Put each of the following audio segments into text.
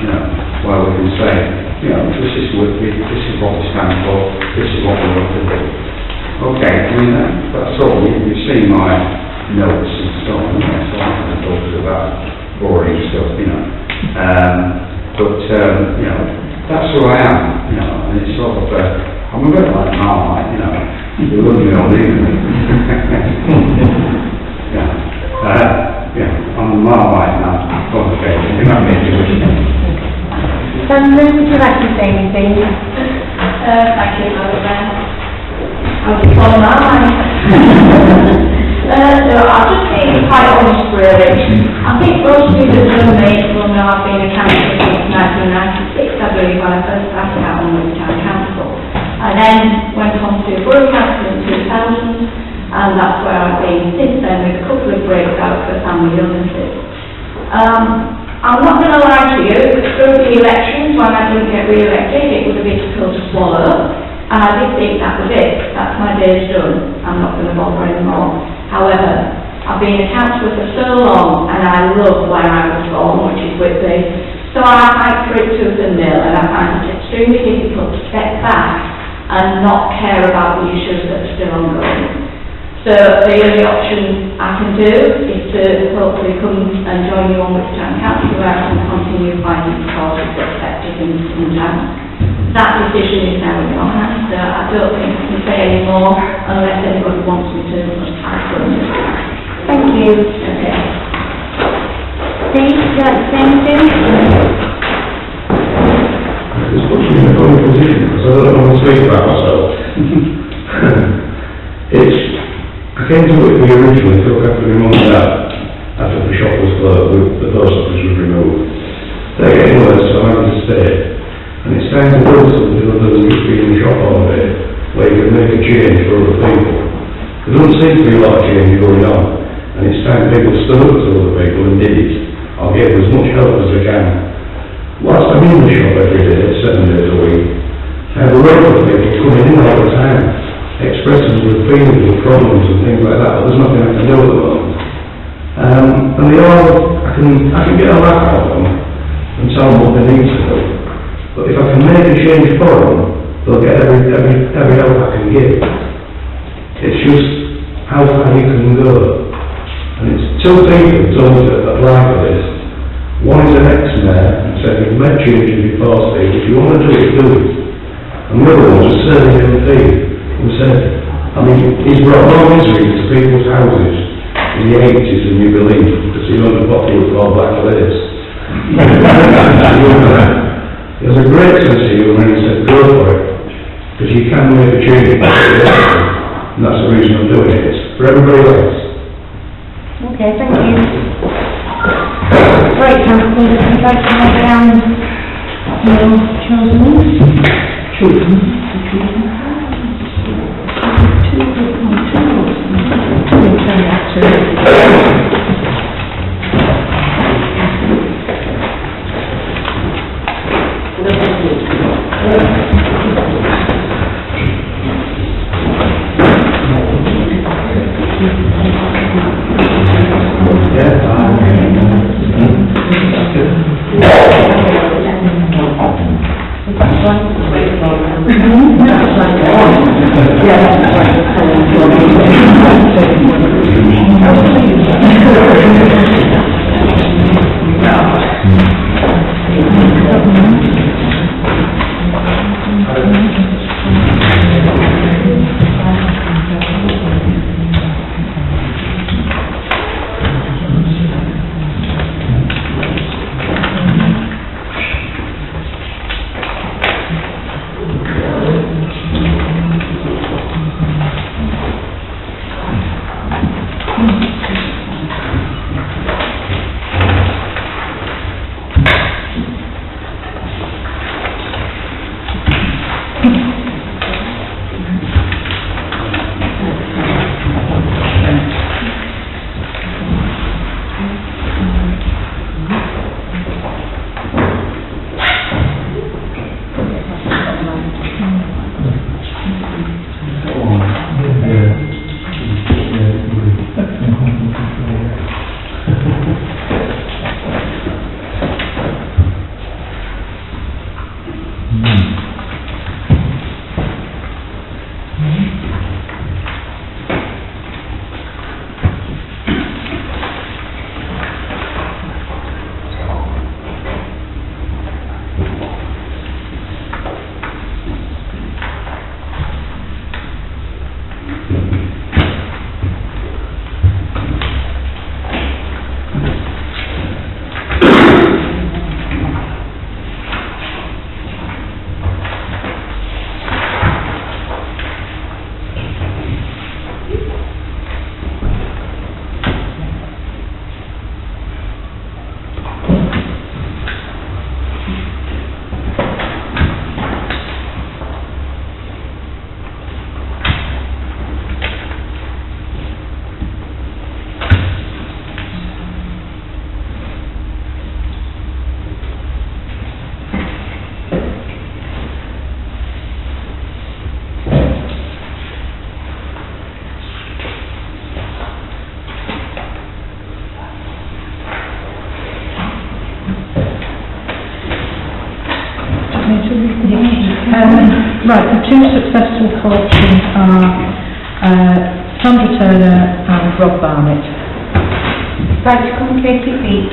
you know, where we can say, you know, this is Whitby, this is what we stand for, this is what we want to do. Okay, I mean, that's all. You've seen my notes and so on, you know, so I can talk about boring stuff, you know. You know, that's who I am, you know, and it's sort of, I'm a bit like Marmite, you know, you love me or leave me. Yeah, I'm a Marmite now. Okay, you're not me, Sandra, would you like to say anything? Thank you, I'll be on Marmite. So I'll just be quite honest really. I think most students know me will know I've been a councillor since 1996, I believe, when I first started out on the town council. I then went on to Borough Council in 2000, and that's where I've been since then, with a couple of breaks out for family illnesses. I'm not going to lie to you, through the elections, when I didn't get re-elected, it was a bit difficult to swallow, and I did think that was it. That's my day's done. I'm not going to bother anymore. However, I've been a councillor for so long, and I love where I was born, which is Whitby. So I fight for it tooth and nail, and I find it extremely difficult to step back and not care about the issues that are still ongoing. So the only option I can do is to hopefully come and join you on with Town Council, where I can continue fighting for causes that affect us in town. That decision is now in your hands, so I don't think I can say any more unless anybody wants me to. Thank you. Okay. Steve, would you like to say anything? It's puts me in a funny position because I don't know what to speak about myself. I came to Whitby originally to look after my mum and dad after the shop was closed, the post office was removed. They're getting worse, so I'm having to stay. And it's time to build something other than just being in the shop all day, where you can make a change for other people. There doesn't seem to be a lot of change going on, and it's time people stood up to other people and did it. I'll give as much help as I can. Whilst I'm in the shop every day, 7 days a week, I have a lot of people coming in all the time, expressing their feelings and problems and things like that, but there's nothing I can do at the moment. And they all, I can get a laugh out of them and tell them what they need to do. But if I can make a change for them, they'll get every help I can give. It's just how far you can go. And it's two people told me to apply for this. One is an ex-mayor and said, you've made changes before, Steve, if you want to do it, do it. And the other one was serving MP who said, I mean, he's brought no misery to people's houses in the 80s and you believe, because he owned a bottle with all black lace. He has a great sense of humour and he said, go for it, because you can make a change. And that's the reason I'm doing it. It's for everybody else. Okay, thank you. Right, Councillor, if you'd like to have down your chosen. Right, the two successful collections are Sandra Turner and Rob Barnett. Right, come and take your feet.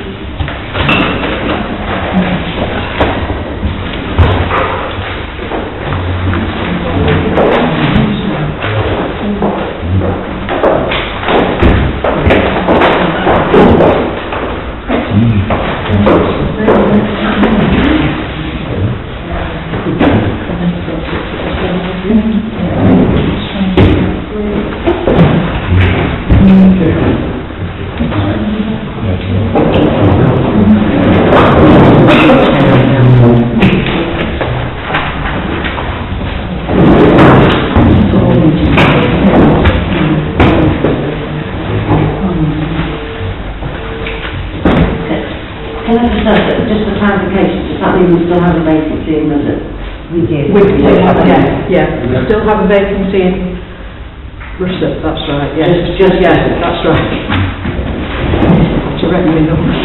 Just for clarification, does that mean we still have a vacancy in the... We do. We still have, we still have a vacancy in Russet, that's right, yes. That's right. To revenue numbers.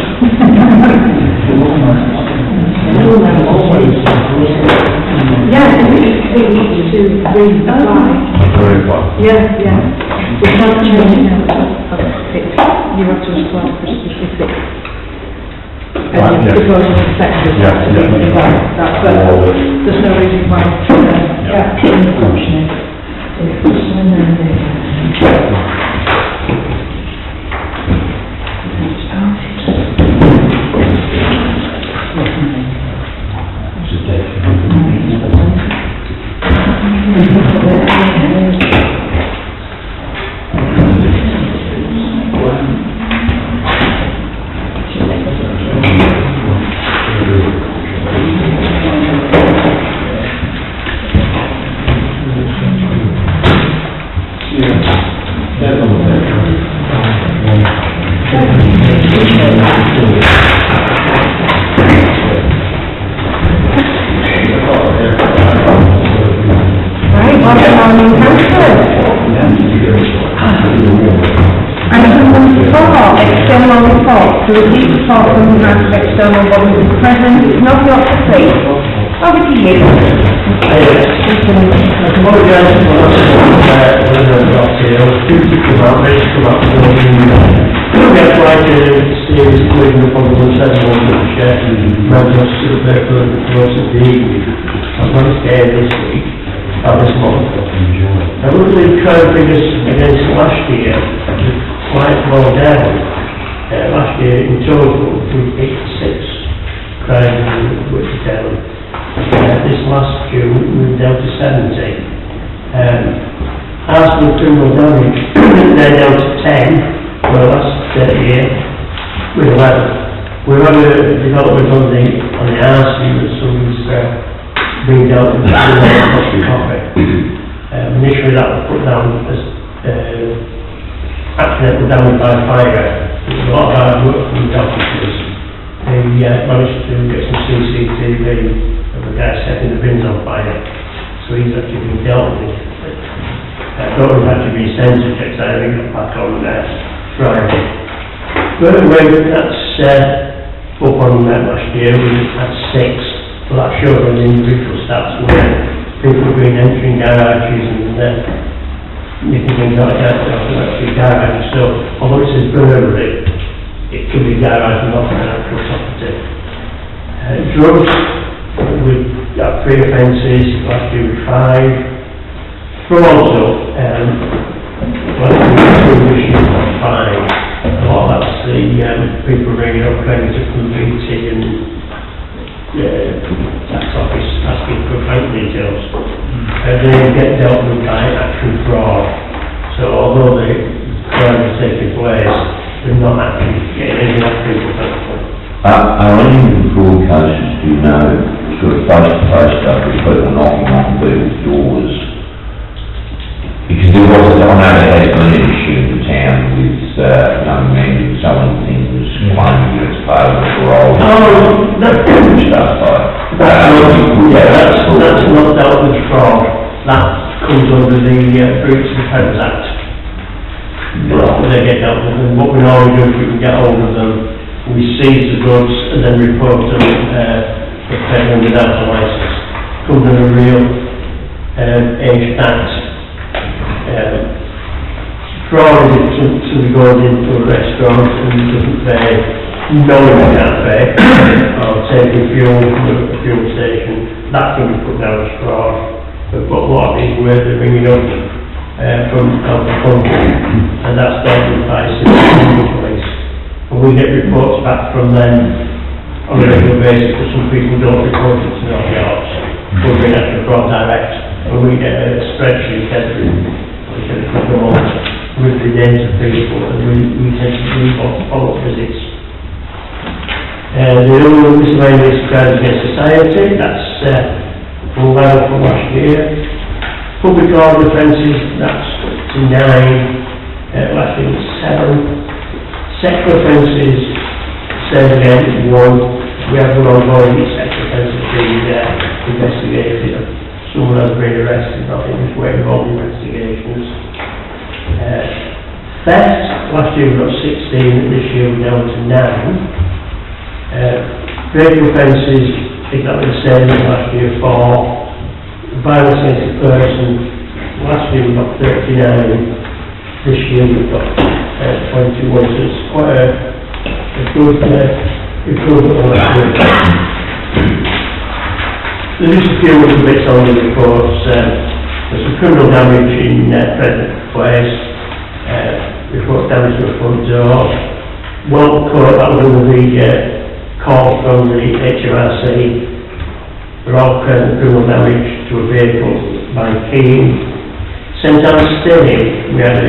Yeah, we need to reapply. Yeah. We can't change it now. You have to apply for a specific. Because of the sector. But there's no reason why. Unfortunately. External report, to receive report from the external body is present, it's not your place. Over to you. We applied to serious including the possible settlement of the share management to the paper of the course of the evening. I'm going to stay this week, this month. I looked at the current figures against last year, quite well down. Last year in total, 86 crimes were down. This last year we were down to 70. As for criminal damage, they're down to 10. Well, last year, with 11. We've had a development on the RC that someone's being dealt with the coffee. Initially that was put down as accidental damage by fire. There's a lot of hard work from the officers. They managed to get some CCTV of the guy setting the bins on fire. So he's actually been dealt with. I thought it had to be sensor checks. I think got back on Friday. But anyway, that's up on that last year. We had 6. Well, that shows on the individual stats where people have been entering garages and making things like that. Actually garages. So although it says burglary, it could be garage and not an actual property. Drugs, we've got 3 offences. Last year we 5. Fraud stuff, issues on 5. A lot of that's the people ringing up creditors from BT and tax office asking for bank details. They get dealt with by action fraud. So although the crime is taking place, they're not actually getting any of people thankfully. Are any of the broadcasters do know sort of face-to-face stuff with people knocking on people's doors? Because there was, I know there has been an issue in the town with young men who someone thinks was claiming that it's part of the parole. Stuff like that's not dealt with fraud. That comes under the Breach of Defence Act. Right. They get dealt with, and what we normally do if we can get hold of them, we seize the goods and then report them for peddling without a licence. comes in a real age tax. Fraud is if somebody goes into a restaurant and doesn't pay, knowing they can't pay, or taking fuel from a fuel station, that can be put down as fraud. But a lot of these where they're ringing up from out of the country, and that's dealt with by the police. And we get reports back from them on a regular basis, because some people don't report it to our yards. We'll bring that to fraud direct, and we get a spreadsheet every month with the names of people, and we tend to do follow-up visits. The other miscellaneous crimes against society, that's all level from last year. Public order offences, that's to 9, last year was 7. Sexual offences, same again, 1. We have no ongoing sexual offences being investigated. Someone has been arrested, I think it's waiting on investigations. Theft, last year we got 16, this year we're down to 9. Vehicle offences, exactly the same as last year, 4. Violence against a person, last year we got 39, this year we've got 21, so it's quite a good improvement on last year. There's just a few other bits on the reports. There's some criminal damage in present place, report damage to a front door. Well, that was under the call from the HMRC. They're all present criminal damage to a vehicle by Keane. St Anne's Stadium, we had a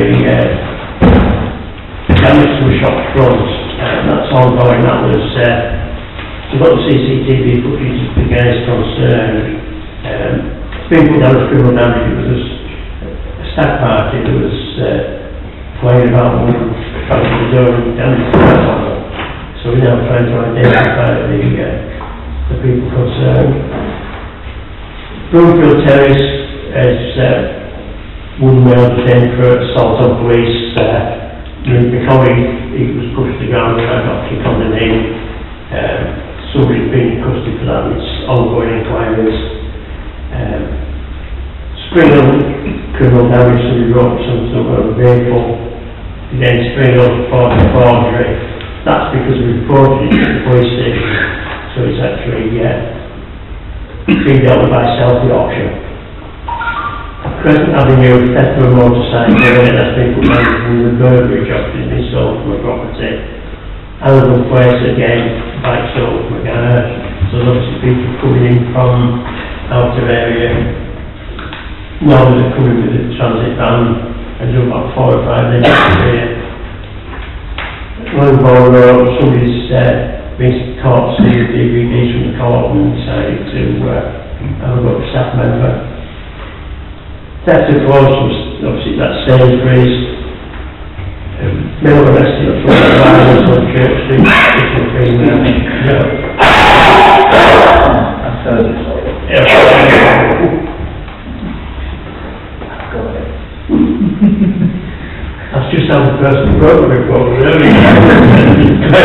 damage to a shop front, and that's ongoing. That was, we've got the CCTV footage of the guys concerned. It's been put down as criminal damage. It was a stag party that was playing about and trying to do damage to that one. So we're now trying to identify the people concerned. Broomfield Terrace is one male detained for assault on police. My colleague, he was pushed to the ground and I got kicked on the knee. Somebody's been in custody for that. It's ongoing inquiries. Springhill criminal damage to the road, some sort of vehicle. Again, Springhill for forgery. That's because we reported it to the police station. So it's actually being dealt with by selfie auction. Crescent Avenue, theft of a motorcycle, that's been put down from the burglary job that's been sold from a property. Allen Place again, bike sold from a garage. So there's obviously people coming in from outer area. Normally they're coming with a transit van and do about 4 or 5 minutes here. Longbourn Road, somebody's been caught stealing DVDs from the court and decided to have a look at staff member. Theft of clothes was obviously that Sainsbury's. Male arrested for violence on Church Street, particularly female. I've heard it. That's just how the person wrote the report, really. I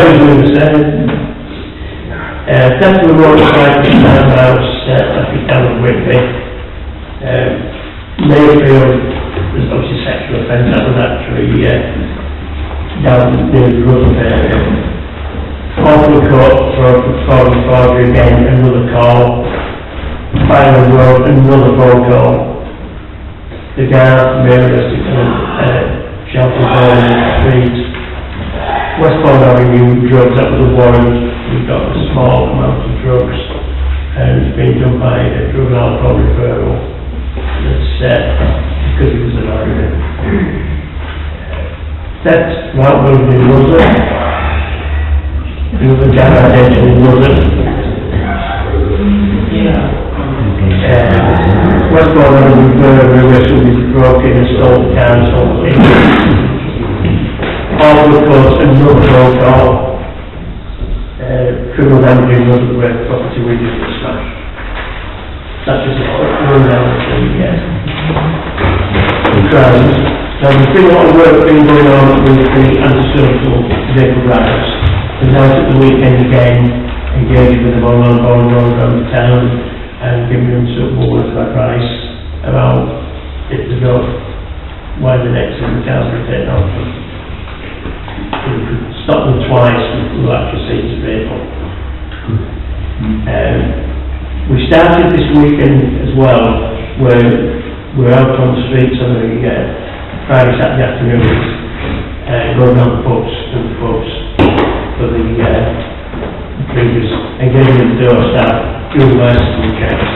was doing the same. Theft of a motorcycle in townhouse, I think down in Whitby. Mayfield, there's obviously a sexual offence, that was actually down near the Rutland area. Awful Court for forgery again, another call. Final Road, another phone call. The guard may arrested Shelton Hall Street. Westbourne Avenue, drugs, that was a warrant. We've got a small amount of drugs, and it's been done by a drug and alcohol referral. That's because it was an argument. That's not going to be London. It was a garage engine in London. Westbourne Avenue, where somebody's broken and stole the car and something. All of course, another phone call. Criminal damage in London where property windows were smashed. That's just a quick rundown of the crimes. Now there's been a lot of work being going on with the anti-social vehicle drivers. We're now at the weekend again, engaging with them on around the town. and giving them suitable advice about if they don't, why the next thing the cars are taken off. We could stop them twice, we will actually see the vehicle. We started this weekend as well, where we're out on the streets on the Friday, Saturday afternoons, going down the pubs for the drinkers, and getting them to door staff, doing licensing checks,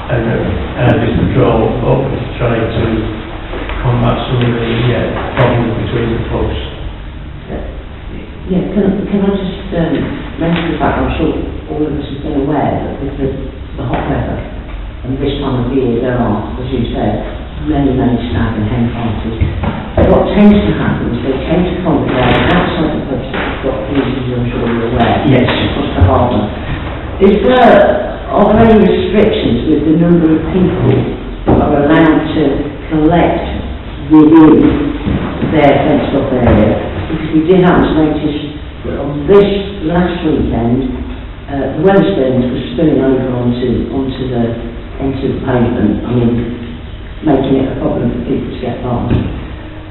and this patrol open to try to combat some of the problems between the pubs. Yeah, can I just mention the fact, I'm sure all of us have been aware that with the hot weather and this time of year there are, as you said, many stag and hen parties. What tends to happen is they tend to congregate outside the pubs that have got police, as I'm sure you're aware. Yes. Across the harbour. Are there any restrictions with the number of people that are allowed to collect within their fenced off area? Because we did happen to notice that on this last weekend, the Wetherspoons were spilling over onto the pavement. I mean, making it a problem for people to get past.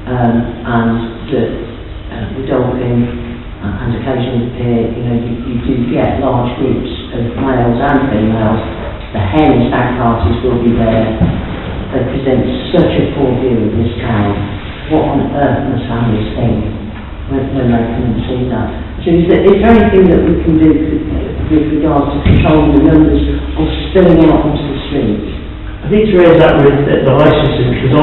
And the dolphin and occasionally the pier, you do get large groups of males and females. The hen stag parties will be there. They present such a poor view of this town. What on earth must families think when they come and see that? So is there anything that we can do with regards to controlling the numbers or spilling out onto the streets? I think to raise that with the licensing, because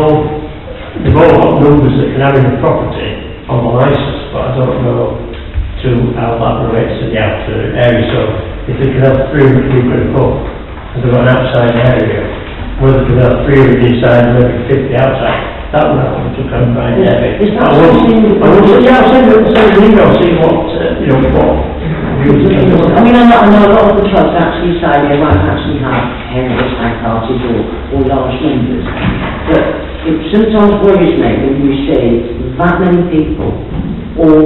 they've all got numbers that can have in the property on the licence, but I don't know how that relates to the outer area. So if they can have 300 people in a pub, and they've got an outside area, whether they can have 300 inside and maybe 50 outside, that would have to come by there. Is that something? I'll send an email, see what, I mean, I know a lot of the clubs actually say they won't actually have hen or stag parties or large numbers, but it sometimes worries me when you see that many people all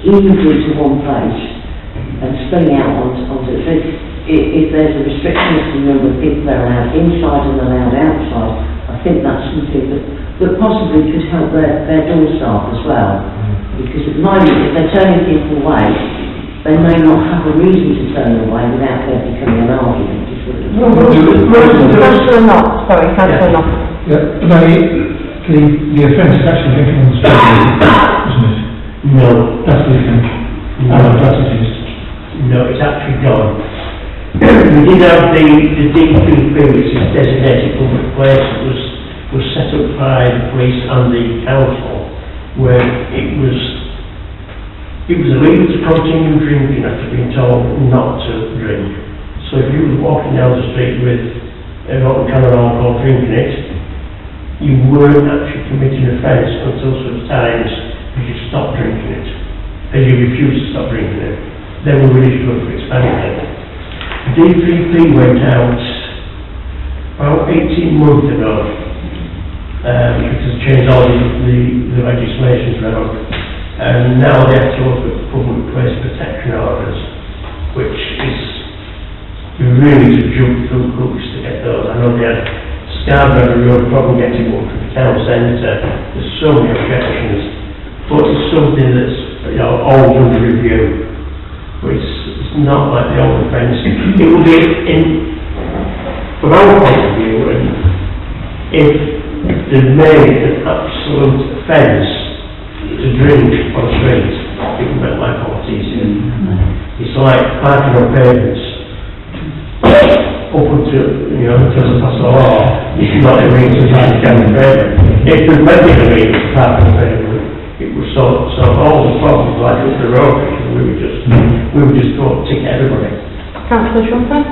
eager to one place and spilling out onto it. So if there's a restriction to the number of people that are allowed inside and allowed outside, I think that's something that possibly could help their door staff as well. Because at the moment, if they're turning people away, they may not have a reason to turn them away without there becoming an argument. Councillor Knox, sorry, Councillor Knox. Yeah, the offence is actually drinking on the street, isn't it? No, That's the offence. That it is. no, it's actually gone. We did have the DPP, which is designated public place, was set up by the police and the council, where it was illegal to continue drinking after being told not to drink. So if you were walking down the street with a can of alcohol drinking it, you weren't actually committing an offence until such times as you stopped drinking it, as you refused to stop drinking it. Then we released you for expanding. The DPP went out about 18 months ago, because they changed all the legislations around. And now they have to look at public place protection orders, which is really to jump through hoops to get those. I know they had Scarborough Road problem getting one from the town centre. There's so many objections, but it's something that's all under review. But it's not like the old offence. It will be from our point of view, if they made an absolute offence to drink on the street, it would make life a lot easier. It's like parking on pavements. Up until the pass the law, it's not a reason to park on the pavement. If there's many reasons to park on the pavement, it would solve all the problems like up the road, we would just go tick everybody. Councillor Shumper?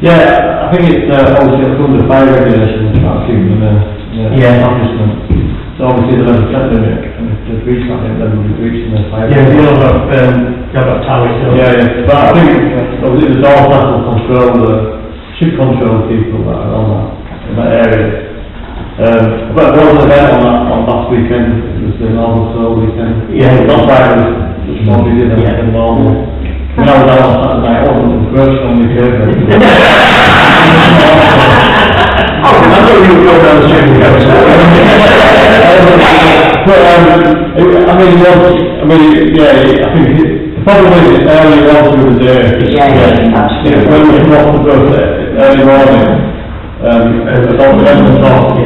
Yeah, I think it's obviously under fire regulations, about keeping them establishment. So obviously there's a set limit, and if they breach that limit, then we'll be breaching the fire. Yeah, we all got towers. Yeah, but I think obviously the door staff will should control people that are in that area. But there was an event on last weekend, it was the normal soul weekend. Yeah. Not fire, which was more busy than normal. When I was out on Saturday night, I wasn't the first one we gave it. we would go down the street and go to but, I mean, yeah, I think the problem is it's early on through the day. Yeah, when we come off the bus early morning, about 11 o'clock,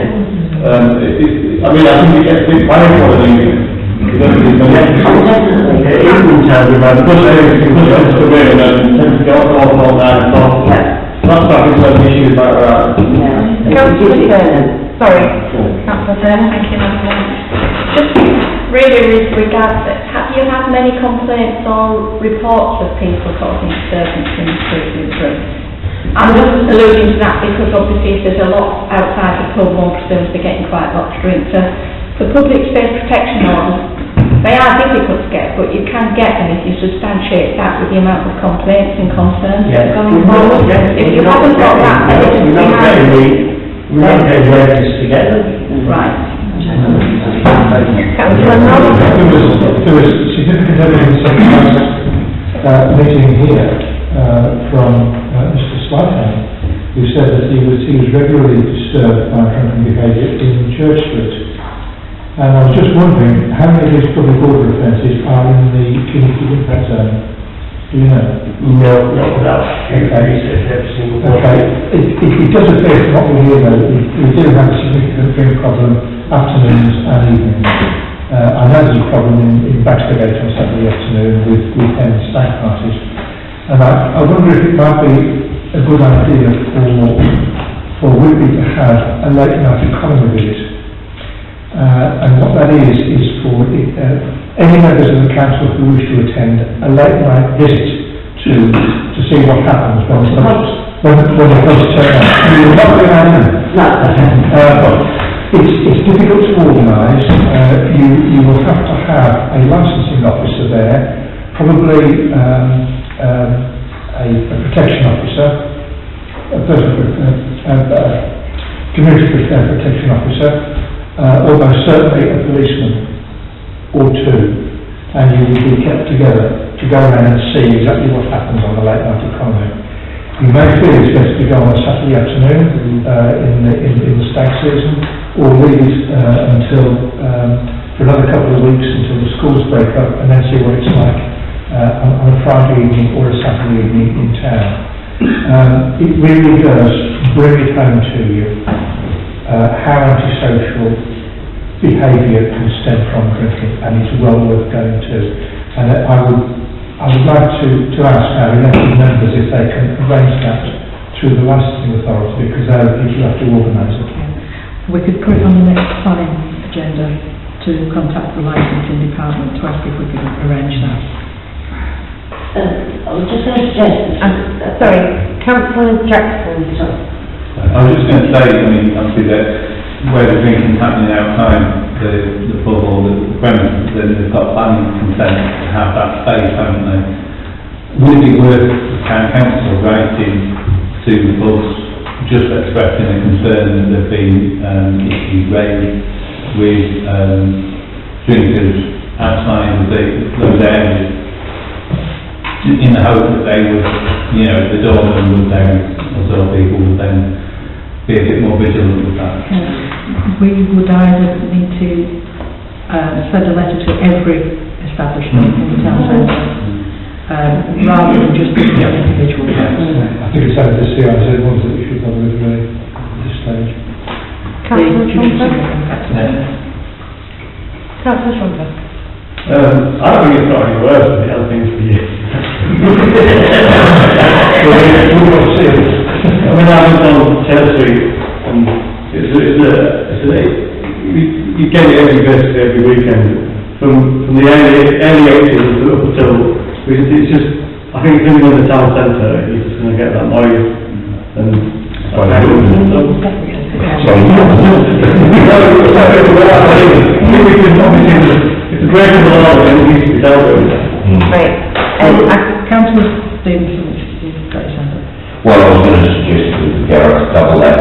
I mean, I think it gets a bit quiet for the evening. Evening time, we've had buses come in and tend to go off all 9 o'clock. That's probably some issues about that. Councillor Turner, sorry. Councillor Turner, thank you, Madam Mayor. Just really with regards to, have you had many complaints or reports of people causing disturbance in the streets in Bristol? I'm just alluding to that because obviously if there's a lot outside the pub, one presumes they're getting quite a lot to drink. So for public space protection orders, they are difficult to get, but you can get them if you substantiate that with the amount of complaints and concerns that are going forward. If you haven't got that, we're not getting the evidence together. right. There was significant evidence at the last meeting here from Mr. Slythan, who said that he was regularly disturbed by drunken behaviour in Church Street. And I was just wondering, how many of these public order offences are in the community impact zone? Do you know? No, not without research every single one. Okay, it does appear from what we hear though, we do have a significant drink problem afternoons and evenings. I know there's a problem in Baxtergate on Saturday afternoon with weekend stag parties. And I wonder if it might be a good idea for Whitby to have a late night economy visit. And what that is for any members of the council who wish to attend a late night visit to see what happens when the bus turn up. You will not be allowed in. It's difficult to organise. You will have to have a licensing officer there, probably a protection officer, community protection officer, almost certainly a policeman or two, and you will be kept together to go around and see exactly what happens on the late night economy. You may feel it's best to go on a Saturday afternoon in the stag season, or leave it until for another couple of weeks until the schools break up, and then see what it's like on a Friday evening or a Saturday evening in town. It really does bring it home to you how antisocial behaviour can stem from drinking, and it's well worth going to. And I would like to ask our elected members if they can arrange that through the licensing authority, because they're the people who have to organise it. We could put it on the next planning agenda to contact the licensing department to ask if we could arrange that. I was just going to suggest... Sorry, Councillor Jackson. I was just going to say, I mean, obviously that where the drinking's happening outside the pub or the premises, then they've got planning consent to have that space, haven't they? Would it be worth the town council writing to the pubs just expressing a concern that there have been issues raised with drinkers outside those areas, in the hope that they would, the doorman would then, or so people would then be a bit more vigilant with that? We would either need to send a letter to every establishment in the town centre, rather than just picking up individual ones. I think it's over the CIZ ones that we should bother with really at this stage. Councillor Trumper? Councillor Trumper? I don't think it's got any worse than the other things for you. I mean, I was on Taylor Street, and you get it basically every weekend. From the early 80s up until, it's just, I think if you're in the town centre, you're just going to get that noise, and it's a break of the law, and it needs to be dealt with. Right. Councillor Stevenson, you've got his hand up. Well, I was going to suggest that Gareth double that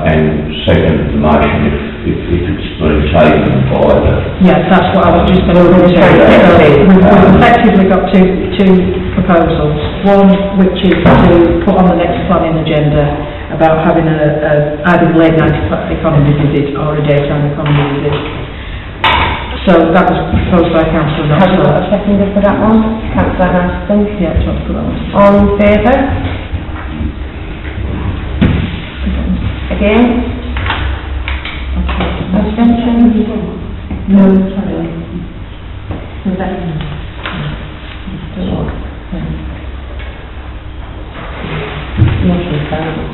and second the motion if it's been taken by the... Yes, that's what I was just going to say. We've effectively got two proposals. One which is to put on the next planning agenda about having either a late night economy visit or a daytime economy visit. So that was proposed by Councillor Knox. Have you got a seconder for that one? Councillor Anderson? Yeah, do you want to put that one? All in favour? Against? Abstentions? No, sorry.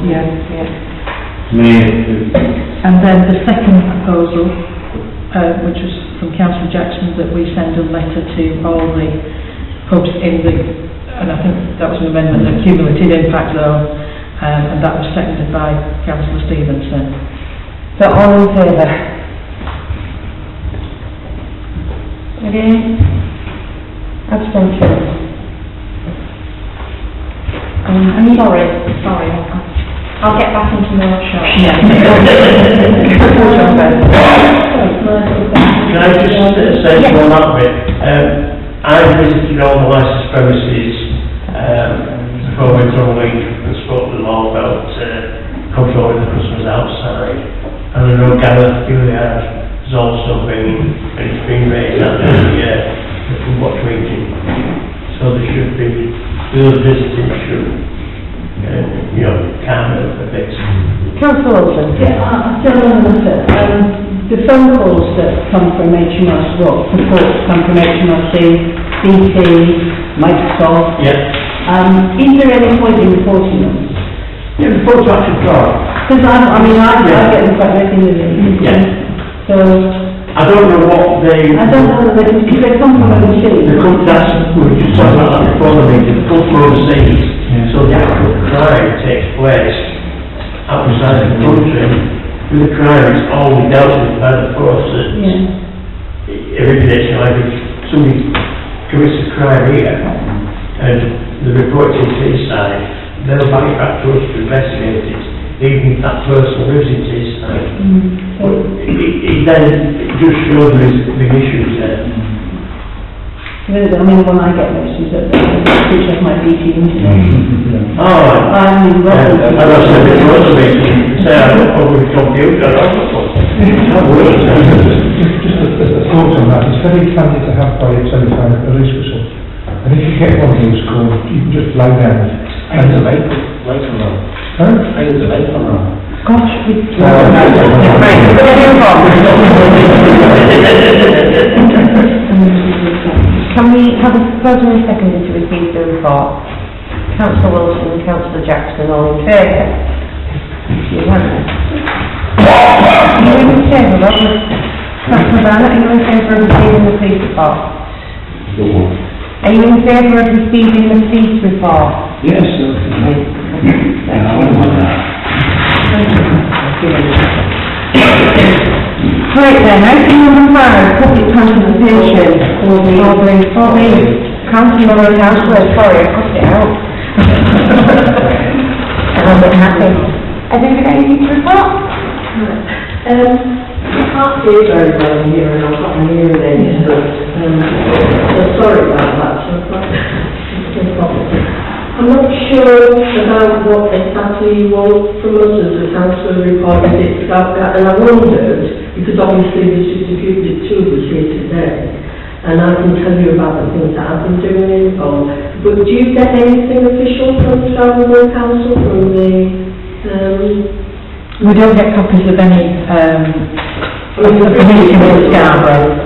Yeah. And then the second proposal, which was from Councillor Jackson, that we send a letter to all the pubs in the, and I think that was an amendment, the cumulative impact zone, and that was seconded by Councillor Stevenson. So all in favour? Against? Abstentions? I'm sorry, I'll get back into your shop. Can I just say one that bit? I visited all the licensed premises before we went on a week and spoke to them all about controlling the customers outside. And I know Gareth Gilliard has also been, and it's been raised at the watch meeting. So there should be, the other visitors should, calm it a bit. Councillor Wilson? Yeah, I still want to say, the phone calls that come from HMRC, well, reports come from HMRC, BT, Microsoft. Yeah. Is there any point in reporting them? Yeah, the photo actually car. Because I get them quite regularly. Yeah. So, I don't know what they... I don't know whether they come from overseas. The company, that's, we were just talking about that before the meeting, the come from overseas, so the actual crime takes place outside the country. With the crime, it's always dealt with by the force that originates, like if somebody commits a crime here, and the report is seaside, they'll back it back to us to investigate it, even if that person lives in seaside. But it then just shows there's big issues there. I mean, when I get messages that switch off my BT internet. Oh, I'm in and I said before the meeting, say I don't probably computer, I don't know. Just a thought on that, it's very handy to have by your telephone a police whistle. And if you get one of those calls, you can just blow down it. Ain't a vape, wait for them. Huh? Ain't a vape on them. Gosh, Can we have a first and a second to receive the report? Councillor Wilson and Councillor Jackson, all in favour? Unanimous. Are you in favour of it? Councillor Barnett, are you in favour of receiving the police report? Are you in favour of receiving the police report? Yes, Right then, item number 5, public consultation for the council or councillor, sorry, I crossed it out. And I'm a bit happy. Has anybody got anything to report? I can't see very well here, and I've got my hearing aids, so sorry about that. I'm not sure about what exactly you want from us as a council report, and I wondered, because obviously there's just a few to us here today, and I can tell you about the things that I've been doing involved. But do you get anything official from Scarborough Council, from the... We don't get copies of any meeting in Scarborough.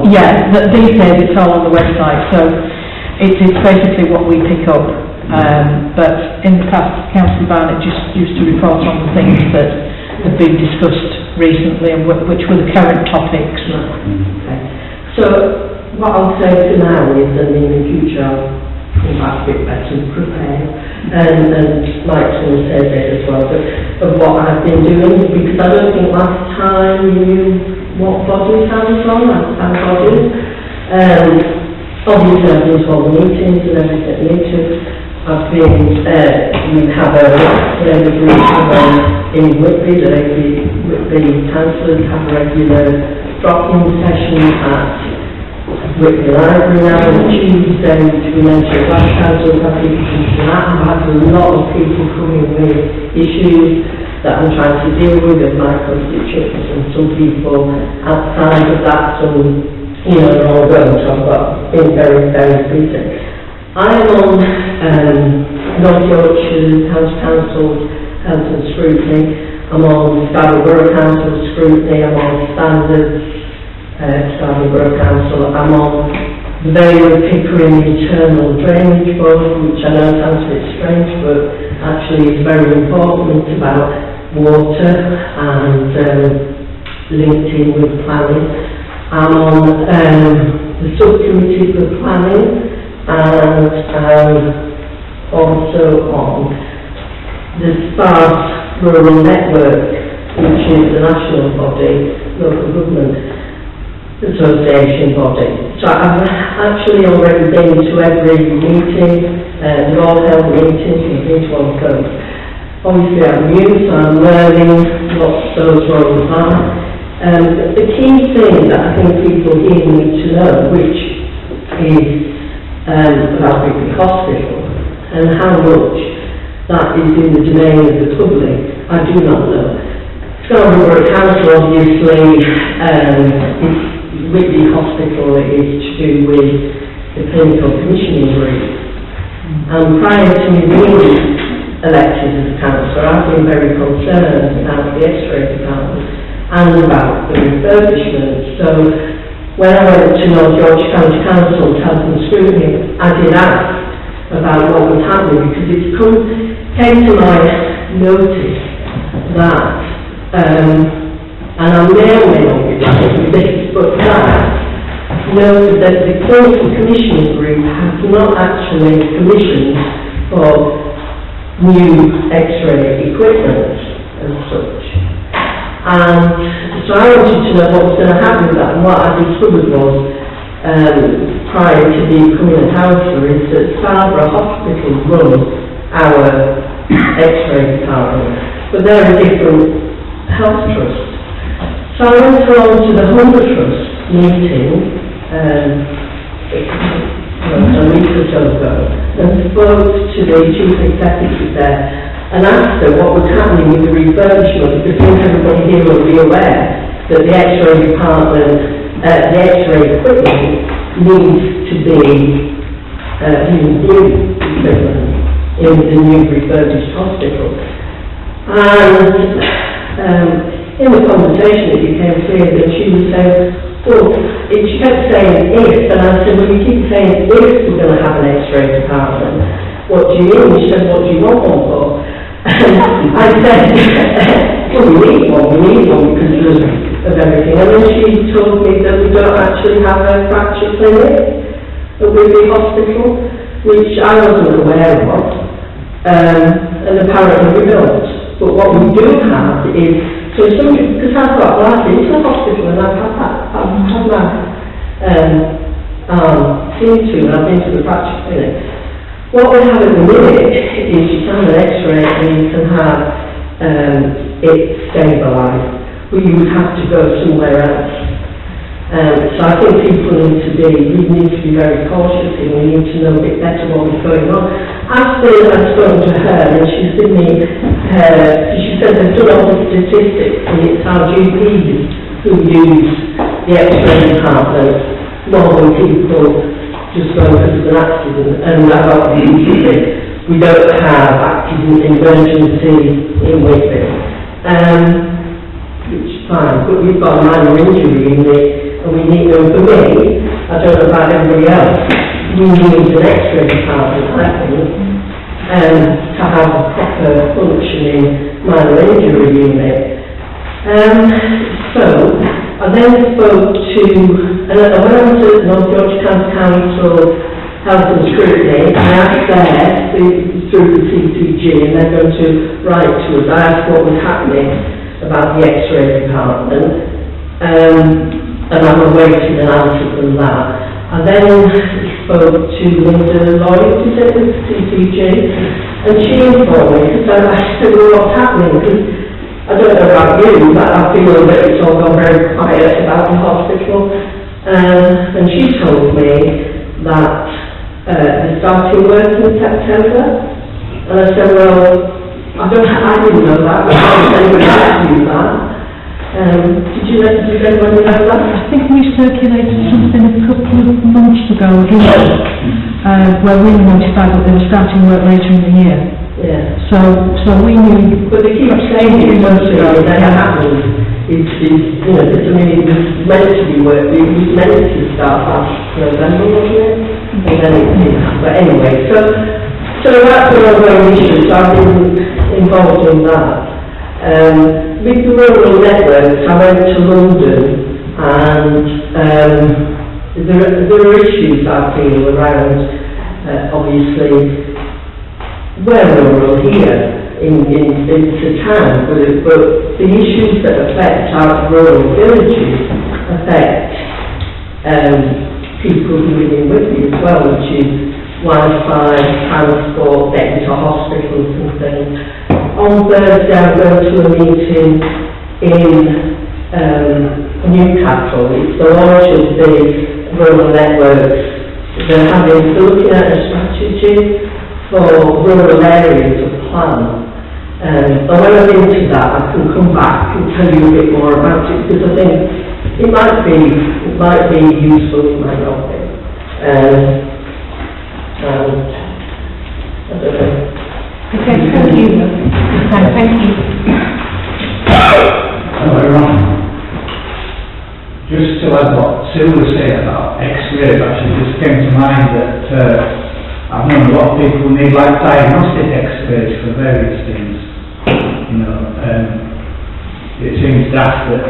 Yeah, these days it's all on the website, so it is basically what we pick up. But in the past, Councillor Barnett just used to report on the things that have been discussed recently and which were the current topics. Okay. So what I'll say for now is that in the future I'll come back a bit better prepared, and like someone said it as well, but of what I've been doing, because I don't think last time you knew what bodies I was on, our bodies. Obviously I've been to all the meetings and everything later. I've been, we have a, in Whitby, the Whitby councillors have regular drop-in sessions at Whitby Library now on Tuesday, which we mentioned last time, so we've had people come to that. I've had a lot of people coming with issues that I'm trying to deal with my constituents, and some people outside of that, some, you know, are ongoing, so I've been very, very busy. I'm on North Yorkshire County Council's Health and Scrutiny, I'm on Scarborough Borough Council's Scrutiny, I'm on Standards, Scarborough Borough Council, I'm on the very Pickering Internal Drainage Board, which I know sounds a bit strange, but actually is very important. It's about water and linked in with planning. I'm on the subcommittee for planning, and I'm also on the Sparse Rural Network, which is the national body, local government association body. So I've actually already been to every meeting, they've all held meetings, you've been to one of those. Obviously I'm new, so I'm learning what those roles are. The key thing that I think people here need to know, which is about Whitby Hospital, and how much that is in the domain of the public, I do not know. Scarborough Borough Council obviously, Whitby Hospital is to do with the clinical commissioning group. And prior to me being elected as a councillor, I've been very concerned about the X-ray department and about the refurbishment. So when I went to North Yorkshire County Council's Health and Scrutiny, I did ask about what was happening, because it came to my notice that, and I may or may not be right with this, but that noted that the clinical commissioning group has not actually commissioned for new X-ray equipment and such. And so I wanted to know what was going to happen with that, and what I discovered was, prior to becoming a councillor, is that Scarborough Hospital run our X-ray department, but they're a different health trust. So I went along to the Humber Trust meeting a week or so ago, and spoke to the chief executive there, and asked her what was happening with the refurbishment, because I think everybody here will be aware that the X-ray department, the X-ray equipment needs to be new equipment in the new refurbished hospital. And in the conversation it became clear that she was saying, well, she kept saying if, and I said, well, you keep saying if we're going to have an X-ray department, what do you mean? She said, what do you want one for? And I said, well, we need one because of everything. And then she told me that we don't actually have a fracture clinic at Whitby Hospital, which I wasn't aware of, and apparently we don't. But what we do have is, so somebody, because I've got last into the hospital and I've had my seen to, and I've been to the fracture clinic. What we have at the minute is you can have an X-ray and you can have it stabilised, but you would have to go somewhere else. So I think we need to be very cautious here. We need to know a bit better what is going on. I've spoken to her, and she's given me, she said they've done all the statistics, and it's our GPs who use the X-ray department more than people just going because of an accident. And obviously we don't have accident emergency in Whitby, which is fine, but we've got a minor injury in it. And we need, for me, I don't know about everybody else, we need an X-ray department, I think, to have a proper functioning minor injury unit. So, I then spoke to, and when I went to North Yorkshire County Council Health and Scrutiny, I asked there, through the CCG, and they're going to write to us, I asked what was happening about the X-ray department. And I'm awaiting an answer from that. I then spoke to Linda Lloyd, is it, with CCG, and she informed me, because I said, well, what's happening? Because I don't know about you, but I feel that it's all gone very quiet about the hospital. And she told me that they're starting work in September. And I said, well, I didn't know that, but I don't anybody else knew that. Did anyone know that? I think we circulated something a couple of months ago here, where we were notified that they were starting work later in the year. Yeah. So we knew. But they keep saying it, don't they, and then it happens. It's, you know, it was meant to be work, it was meant to start last November, wasn't it? And then it didn't happen. But anyway, so that's one of our issues. I've been involved in that. With the rural networks, I went to London, and there are issues I feel around, obviously, we're rural here it's a town, but the issues that affect our rural villages affect people who live in Whitby as well, which is Wi-Fi, transport, getting to hospitals and things. On Thursday I'm going to a meeting in Newcastle. It's the launch of the rural networks. They're looking at a strategy for rural areas of plan. But when I'm into that, I can come back and tell you a bit more about it, because I think it might be useful, it might not be. I don't know. Okay, thank you. Thank you. Hello, everyone. Just to add what Sue was saying about X-rays, actually just came to mind that I've known a lot of people who need like diagnostic X-rays for various things. You know, it seems daft that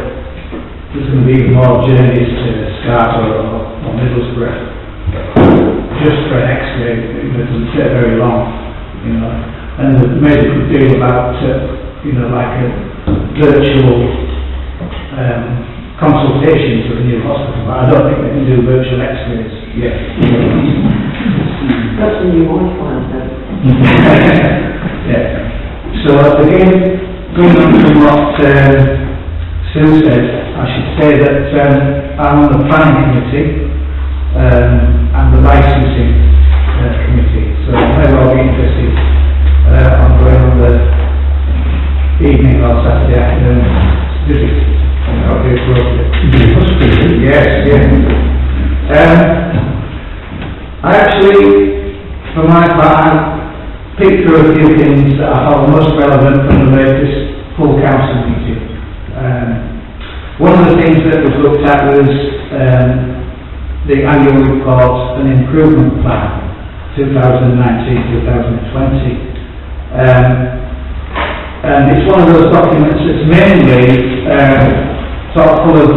there's going to be even more journeys to Scarborough or Middlesbrough just for an X-ray. It doesn't take very long, you know. And they've made a good deal about, you know, like a virtual consultations for the new hospital. But I don't think they can do virtual X-rays yet. That's the new Wi-Fi, though. Yeah. So again, going on from what Sue said, I should say that I'm on the planning committee and the licensing committee. So I may well be interested on going on the evening or Saturday afternoon visit. That would be appropriate. Yes, yeah. I actually, for my part, picked through a few things that I thought were most relevant from the latest full council meeting. One of the things that was looked at was the annual report and improvement plan 2019-2020. And it's one of those documents that's mainly sort of full of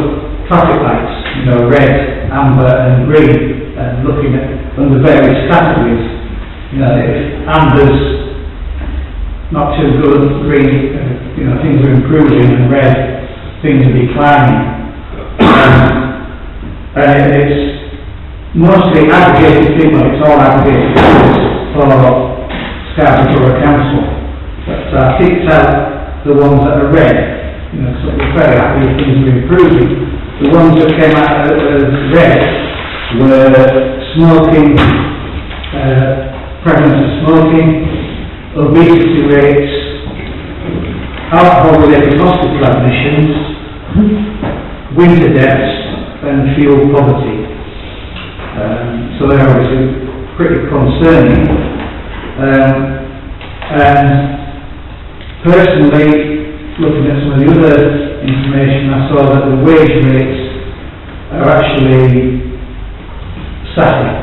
traffic lights, you know, red, amber and green, and looking at under various categories. You know, if amber's not too good, green, you know, things are improving, and red, things are declining. And it's mostly aggregated figures, it's all aggregated figures for Scarborough Council. But I picked out the ones that are red, you know, so we're very happy if things are improving. The ones that came out as red were smoking, prevalence of smoking, obesity rates, alcohol-related hospital admissions, winter deaths, and fuel poverty. So they're obviously pretty concerning. And personally, looking at some of the other information, I saw that the wage rates are actually static.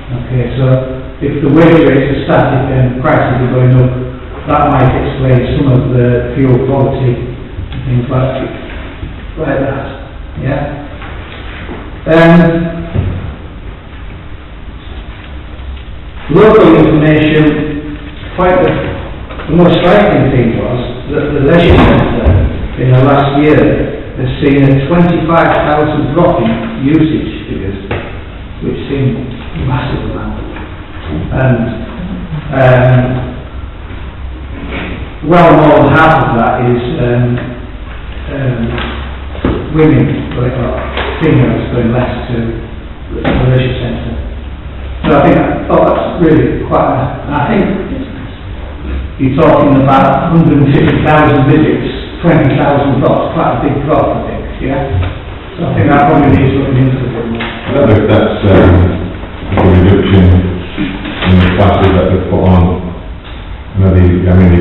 Okay, so if the wage rates are static and prices are going up, that might explain some of the fuel poverty and things like that. Yeah. Local information, quite the most striking thing was that the leisure centre in the last year has seen a 25,000 drop in usage figures, which seemed a massive amount. And well more than half of that is women, believe it or not. females going less to the leisure centre. So I think, that's really I think you're talking about 150,000 visits, 20,000 drops, quite a big drop, I think, yeah? So I think that probably needs looking into a bit more. I don't know if that's a reduction in the classes that they put on. They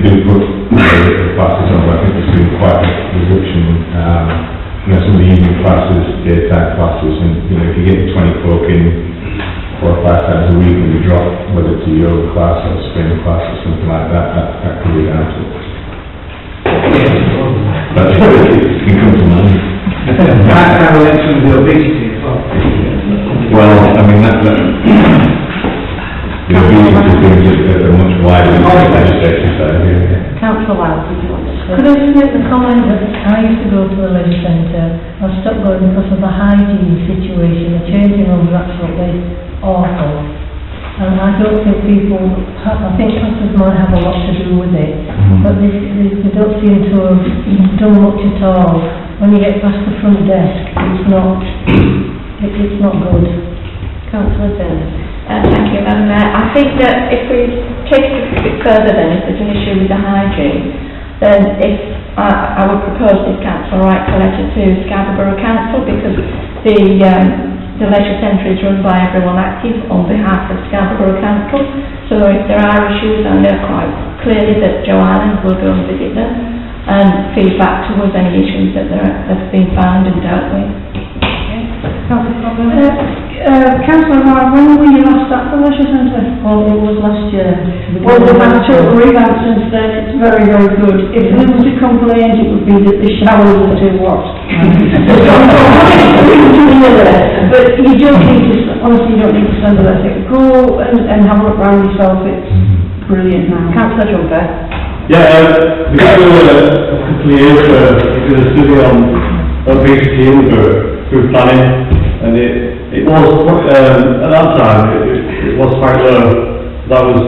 do put the classes on, but I think there's been quite a reduction. Some of the evening classes, daytime classes, and if you get 20 folk in 4 or 5 times a week and you drop, whether it's a yoga class or a spin class or something like that, that could be down to it. But it can come to money. That's how we some of the obesity as well. Well, the obesity things are much wider than the legislation side here. Councillor Wild, did you want to say? Could I just make the comment that I used to go to the leisure centre, I've stopped going because of the hygiene situation, the changing rooms are absolutely awful. And I don't think I think customers might have a lot to do with it, but they don't seem to have done much at all. When you get past the front desk, it's not good. Councillor Dennis. Thank you, Madam Mayor. I think that if we take it a bit further then, if there's an issue with the hygiene, then I would propose this council write a letter to Scarborough Council, because the leisure centre is run by everyone active on behalf of Scarborough Council. So if there are issues, I know quite clearly that Joanna will go and visit them and feed back to us any issues that have been found and dealt with. Councillor Ryan, when were you last at the leisure centre? Well, it was last year. Well, we've had a total revamp since then, it's very, very good. If there was a complaint, it would be that the showers are too hot. But you don't need to, honestly, you don't need to send a letter. Go and have a look around yourself, it's brilliant now. Councillor Jumper. Yeah, we got a couple of years ago, we did a study on obesity through planning, and it was, at that time, it was quite low. That was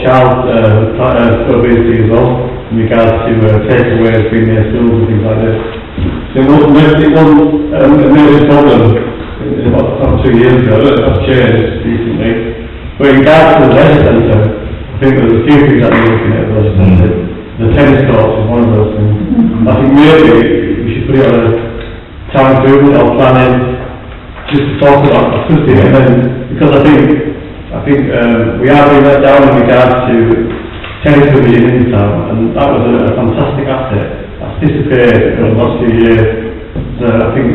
child obesity as well, in regards to takeaways being near schools and things like this. So it wasn't a major problem about 2 years ago. That's changed recently. But in regards to the leisure centre, I think there's a few things that we're looking at. The tennis courts is one of those things. I think maybe we should put it on a town improvement or planning, just to talk about facility, and then, because I think we are being let down in regards to tennis pavilion in town, and that was a fantastic asset. That's disappeared over the last few years. So I think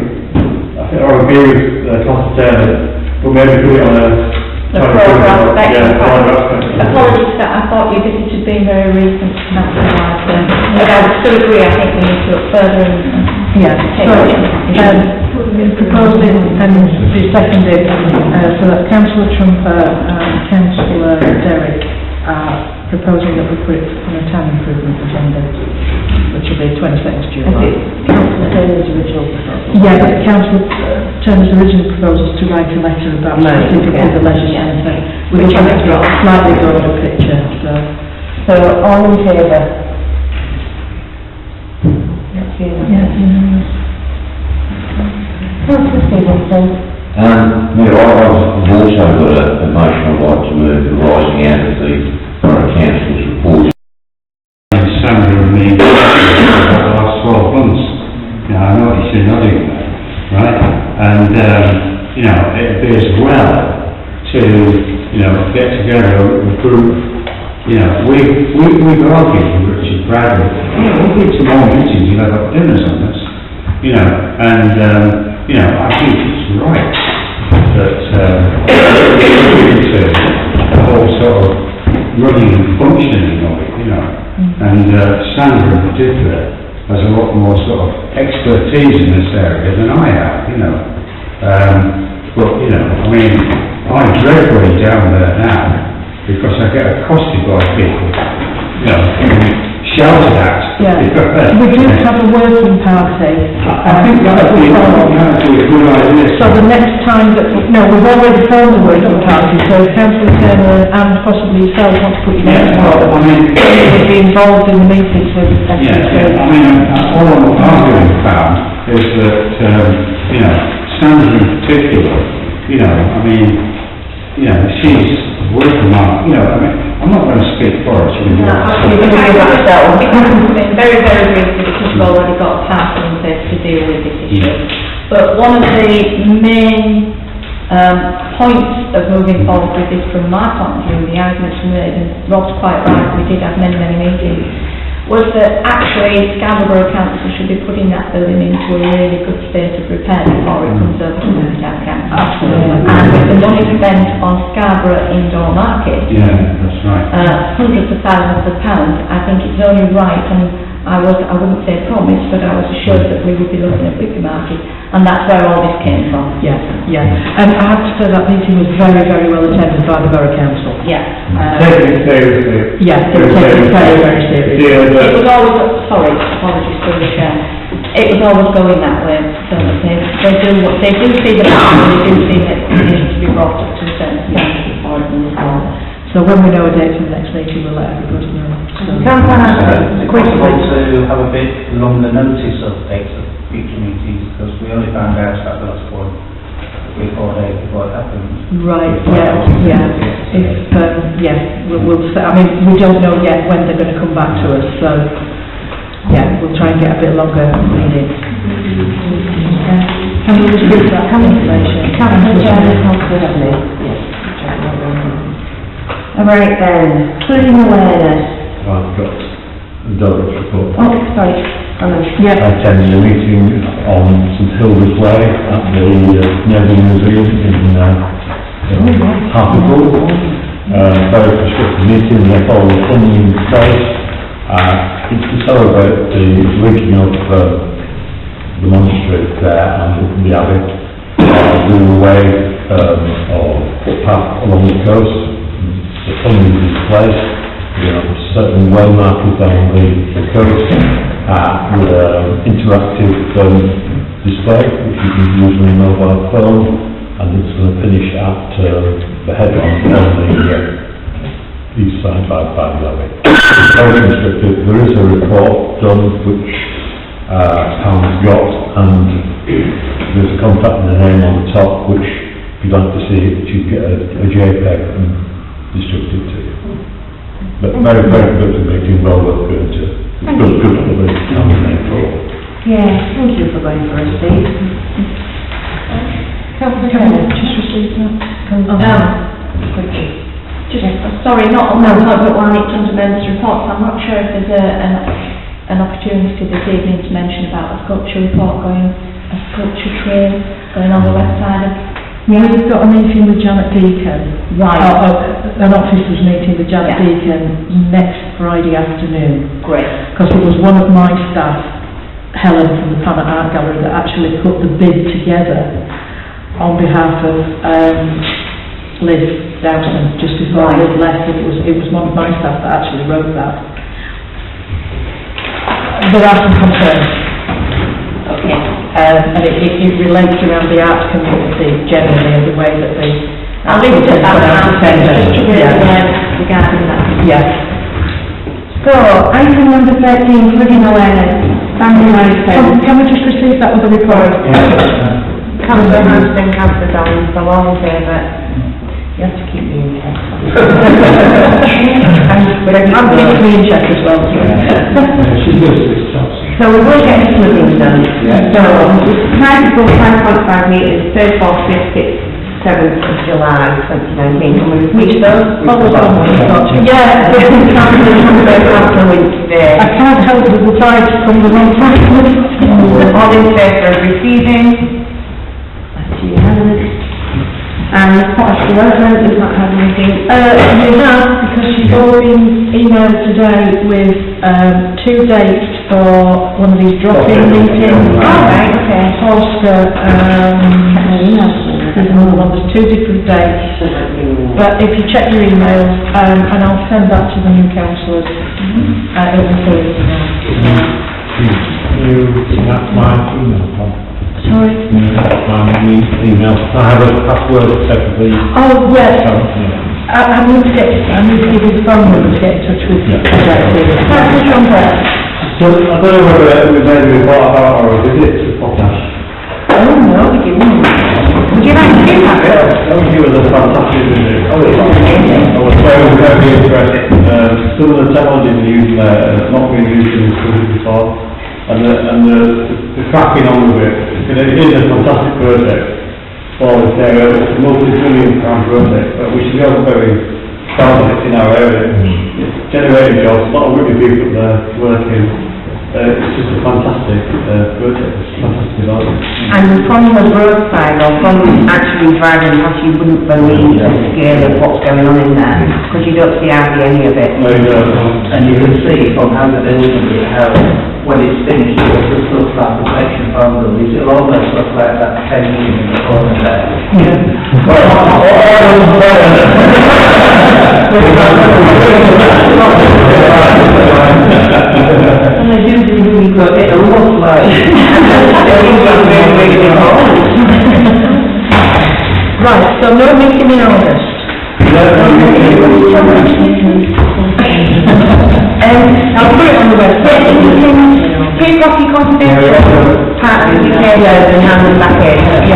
I agree with Councillor Taylor, but maybe put it on a programme aspect. Apologies for that, I thought your visit had been very recent, Councillor White, but I would still agree, I think we need to look further and Proposing and be seconded, so that Councillor Trumper and Councillor Derrick are proposing that we put it on a town improvement agenda, which will be 22nd July. Councillor Turner's original proposal. Yeah, but Councillor Turner's original proposal is to write a letter about specifically the leisure centre, which has got a slightly broader picture, So all in favour? That's unanimous. Councillor Stevenson. I've also got a motion I'd like to move arising out of the Borough Council's report. Sandra and me, for the last 12 months. I noticed you're nodding there, right? And, it'd be as well to, get together a group. We've argued with Richard Bradley. We'll do some more meetings, you'll have dinners on this. I think it's right that the whole sort of running and functioning of it, and Sandra in particular has a lot more sort of expertise in this area than I have, I dread going down there now because I get accosted by people, shouted at. Yeah, we do have a working party. I think that would be a good idea. So the next time we've already formed a working party, so if Councillor Turner and possibly yourself want to put your name forward, we'll be involved in the meetings with all I'm arguing found is that, Sandra in particular, you know, I mean, you know, she's working on, you know, I mean, I'm not going to speak for her, she's Very, very briefly, because we've already got a partner in place to deal with this issue. But one of the main points of moving forward with this from my point of view, the arguments we made, and Rob's quite right, we did have many, many meetings, was that actually Scarborough Council should be putting that building into a really good state of repair before it comes over to Town Council. And with the money spent on Scarborough Indoor Market, yeah, that's right. hundreds of thousands of pounds, I think it's only right, and I wouldn't say promised, but I was assured that we would be looking at Whitby Market, and that's where all this came from. Yeah, yeah. And I have to say that meeting was very, very well attended by the Borough Council. Yeah. Taking it seriously. Yeah, it was taken very, very seriously. It was always, sorry, apologies to the chair, it was always going that way, so that they do see the problem, they do see that it needs to be brought up to a certain standard before it moves on. So when we know a date for the next meeting, we'll let everybody know. So. Can I ask a question? To have a bit longer notice of dates of future meetings, because we only found out about the last one 3 or 4 days before it happened. Right, yeah. We'll say, I mean, we don't know yet when they're going to come back to us, so, yeah, we'll try and get a bit longer meeting. Can we just read that information? All right then, flooding awareness. I've got a direct report. Oh, sorry. I attended a meeting on St Hilda's Way at the Naval Museum in Hartlepool. Very constructive meeting, they followed the funding in place. It's to celebrate the linking of the monastery there and the abbey. We were away or footpath along the coast. The funding is in place. We have a certain well markers down the coast with an interactive display which you can use on your mobile phone, and it's going to finish at the headland on the east side by the abbey. It's very constructive. There is a report done which Pam's got, and there's a contact and a name on the top which if you'd like to see it, you get a JPEG and distribute it to you. But very, very good to making well worth going to. It's good for the town. Yeah, thank you for going for us, Steve. Just received that. Sorry, not on that note, but while it's under members' reports, I'm not sure if there's an opportunity this evening to mention about a sculpture report a sculpture trail going on the west side of. Yeah, we've got a meeting with Janet Deacon. Right. An officers meeting with Janet Deacon next Friday afternoon. Great. Because it was one of my staff, Helen from the Planet Art Gallery, that actually put the bid together on behalf of Liz Dowson just before Liz left. It was one of my staff that actually wrote that. There are some concerns. Okay. And it relates around the arts community generally and the way that they... I'll leave it at that, just to raise awareness regarding that. Yeah. So, item number 13, flooding awareness, family life. Can we just receive that other report? Councillor Hampton, Councillor Downs, so all in favour. You have to keep me in check. I'm keeping me in check as well. So we will get the flooding done. So, price for 5.5 metres, 3rd, 4th, 5th, 6th, 7th of July 2019. And we've reached those. Yeah, I can't help but the tide from the wrong side. All in favour of receiving. That's unanimous. And Scottish Development has not had anything. We have, because she's all been emailed today with 2 dates for one of these drop-in meetings. Oh, right, okay. Ulster, there's another one, there's 2 different dates. But if you check your emails, and I'll send that to the new councillors, it will say it That's my email, Tom. Sorry? That's my email. I have a password set for the... Oh, yes. I need to give you the phone number to get in touch with you. That's John Brett. So, I don't know whether we've made a report about or a visit to Potash. Oh, no, we didn't. you like to do that, Bill? It was a fantastic visit. Oh, it was amazing. I was very impressed. Some of the technologies they're using there are not being used in the country before, and the cracking on with it. It is a fantastic project for this area. It's a multi-billion-pound project, but we should be all very proud of it in our area. It's generating jobs, a lot of Whitby people there working. It's just a fantastic project, it's a fantastic development. And from the roadside, or from actually driving past, you wouldn't believe the scale of what's going on in there, because you don't see hardly any of it. No, you don't. And you can see from how the building is, how when it's finished, it will look like protection from the leaves. It'll almost look like that painting in the corner there. And they do really good, it'll look like. Right, so no meeting in August. I'll put it on the website. Pre-coffee confidential, part of the UK and hand them back in. Thank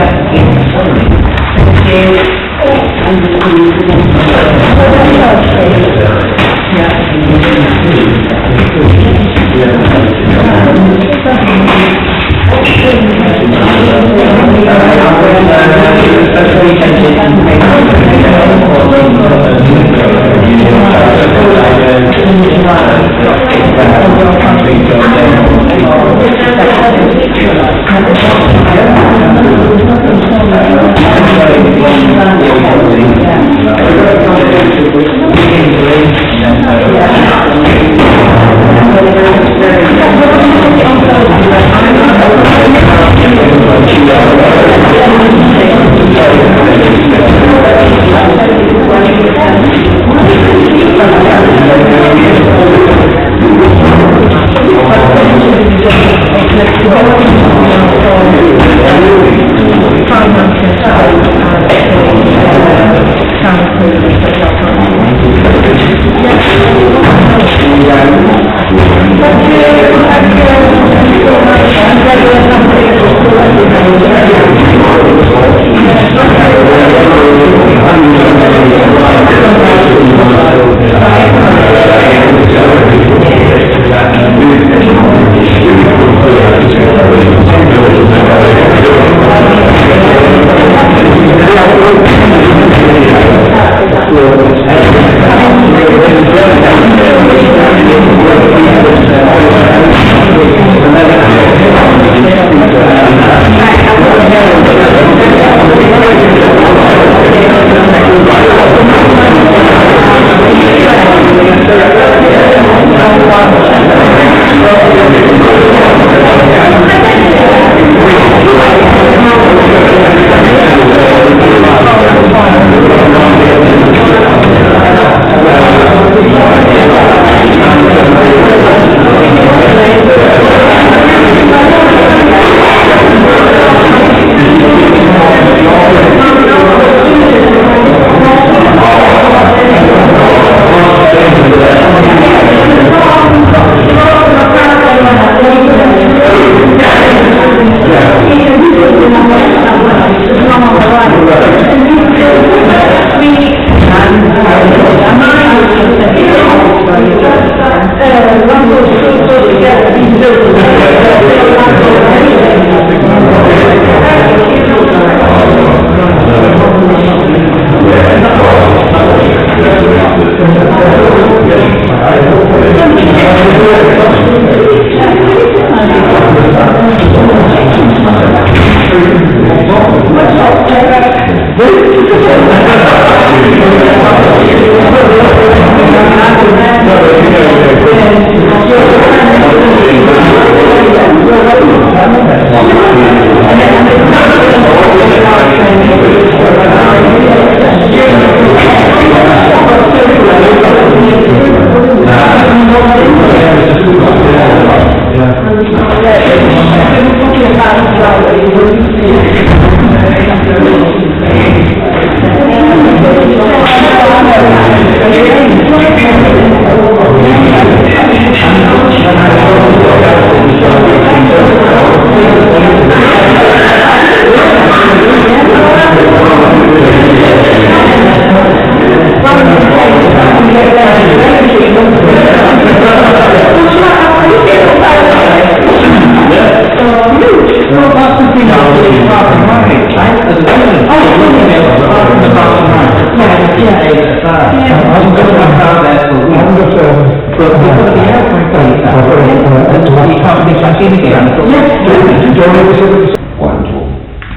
you. Wait until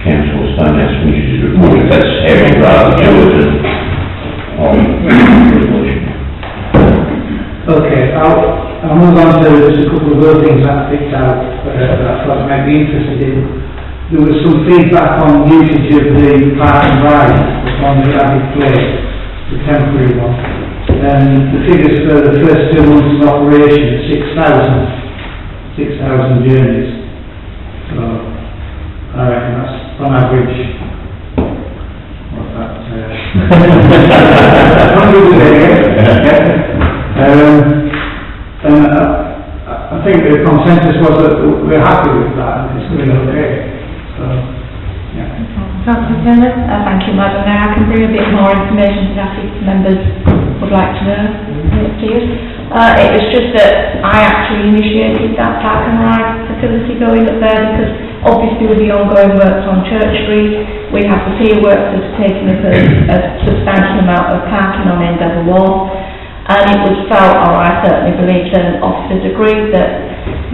council Stonehouse finishes his report, if that's how you'd rather do it, resolution. Okay, I'll move on to just a couple of other things that I picked out that I thought you might be interested in. There was some feedback on usage of the park and ride on the Abbey Place, the temporary one. And the figures for the first 2 months of operation, 6,000 journeys. So, I reckon that's on average, what's that? 100 a day. And I think the consensus was that we're happy with that and it's going okay. So, yeah. Councillor Turner? Thank you, Madam Mayor. I can bring a bit more information to that if members would like to know, please. It was just that I actually initiated that park and ride facility going up there because obviously with the ongoing works on Church Street, we have the pier works that's taken up a substantial amount of parking on end of the wall. And it was felt, or I certainly believe that officers agreed, that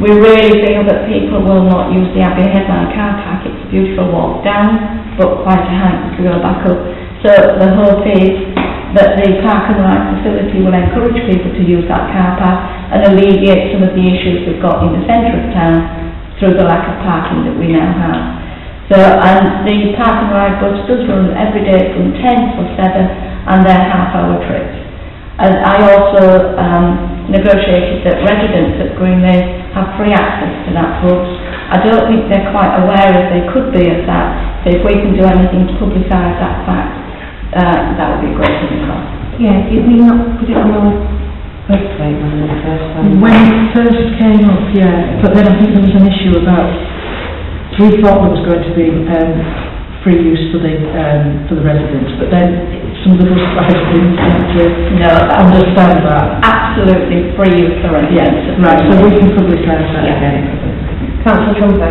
we really feel that people will not use the Abbey Headline car park. It's a beautiful walk down, but quite a hike to go back up. So the hope is that the park and ride facility will encourage people to use that car park and alleviate some of the issues we've got in the centre of town through the lack of parking that we now have. So, and the park and ride bus does run every day from 10 till 7 and they're half-hour trips. And I also negotiated that residents at Greenway have free access to that bus. I don't think they're quite aware as they could be of that, so if we can do anything to publicise that fact, that would be a great thing across. Yeah, did we not put it on our website when the first time? When it first came up, yeah, but then I think there was an issue about, we thought there was going to be free use for the residents, but then some of the bus drivers didn't seem to understand that. Absolutely free use for residents. Yeah, right, so we can publicise that again. Councillor Trumper?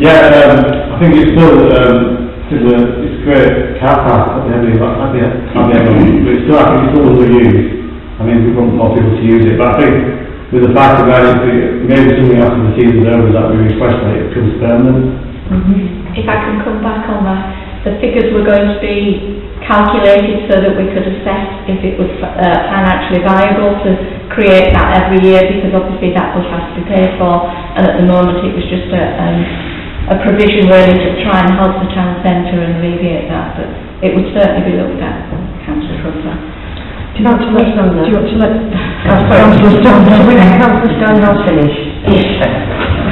Yeah, I think it's still, it's a great car park at the end of the but it's still, I think it's still underused. I mean, we want more people to use it, but I think with the fact of that, maybe something after the season's over that we request that it becomes permanent. If I can come back on that, the figures were going to be calculated so that we could assess if it was financially viable to create that every year, because obviously that bus has to be paid for, and at the moment it was just a provision really to try and help the town centre and alleviate that, but it would certainly be looked at, Councillor Trumper. Do you want to let Councillor Stonehouse finish?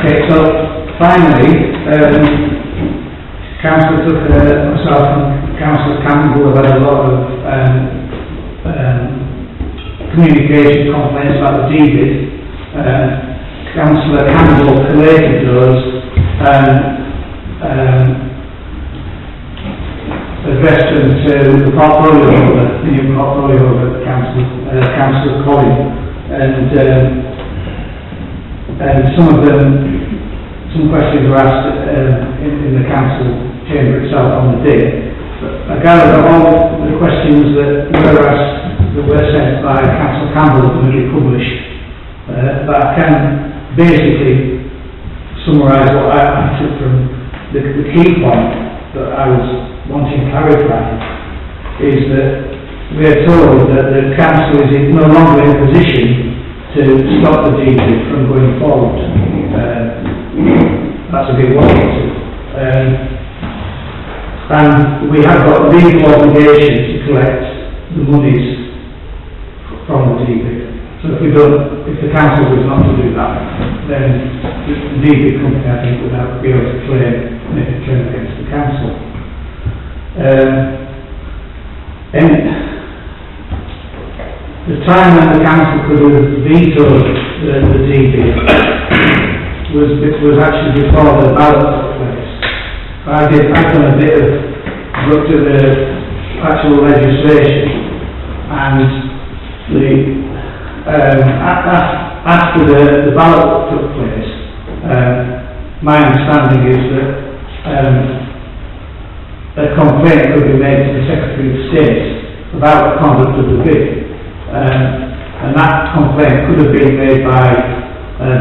Okay, so finally, Councillor Tucker, myself and Councillor Campbell have had a lot of communication complaints about the DBID. Councillor Campbell collated those and addressed them to the portfolio holder, the new portfolio holder, Councillor Collin, and some of them. Some questions were asked in the council chamber itself on the day. But I gather that all the questions that were asked, that were sent by Councillor Campbell, are going to be published. But I can basically summarise what I took from the key point that I was wanting clarified, is that we are told that the council is no longer in a position to stop the DBID from going forward. That's a big one. And we have got legal obligation to collect the monies from the DBID. So if the council was not to do that, then the DBID company, I think, would have to be able to make a claim against the council. And the time when the council could have vetoed the DBID was actually before the ballot took place. I've done a bit of looked at the actual legislation, and after the ballot took place, my understanding is that a complaint could be made to the Secretary of State about the conduct of the bid. and that complaint could have been made by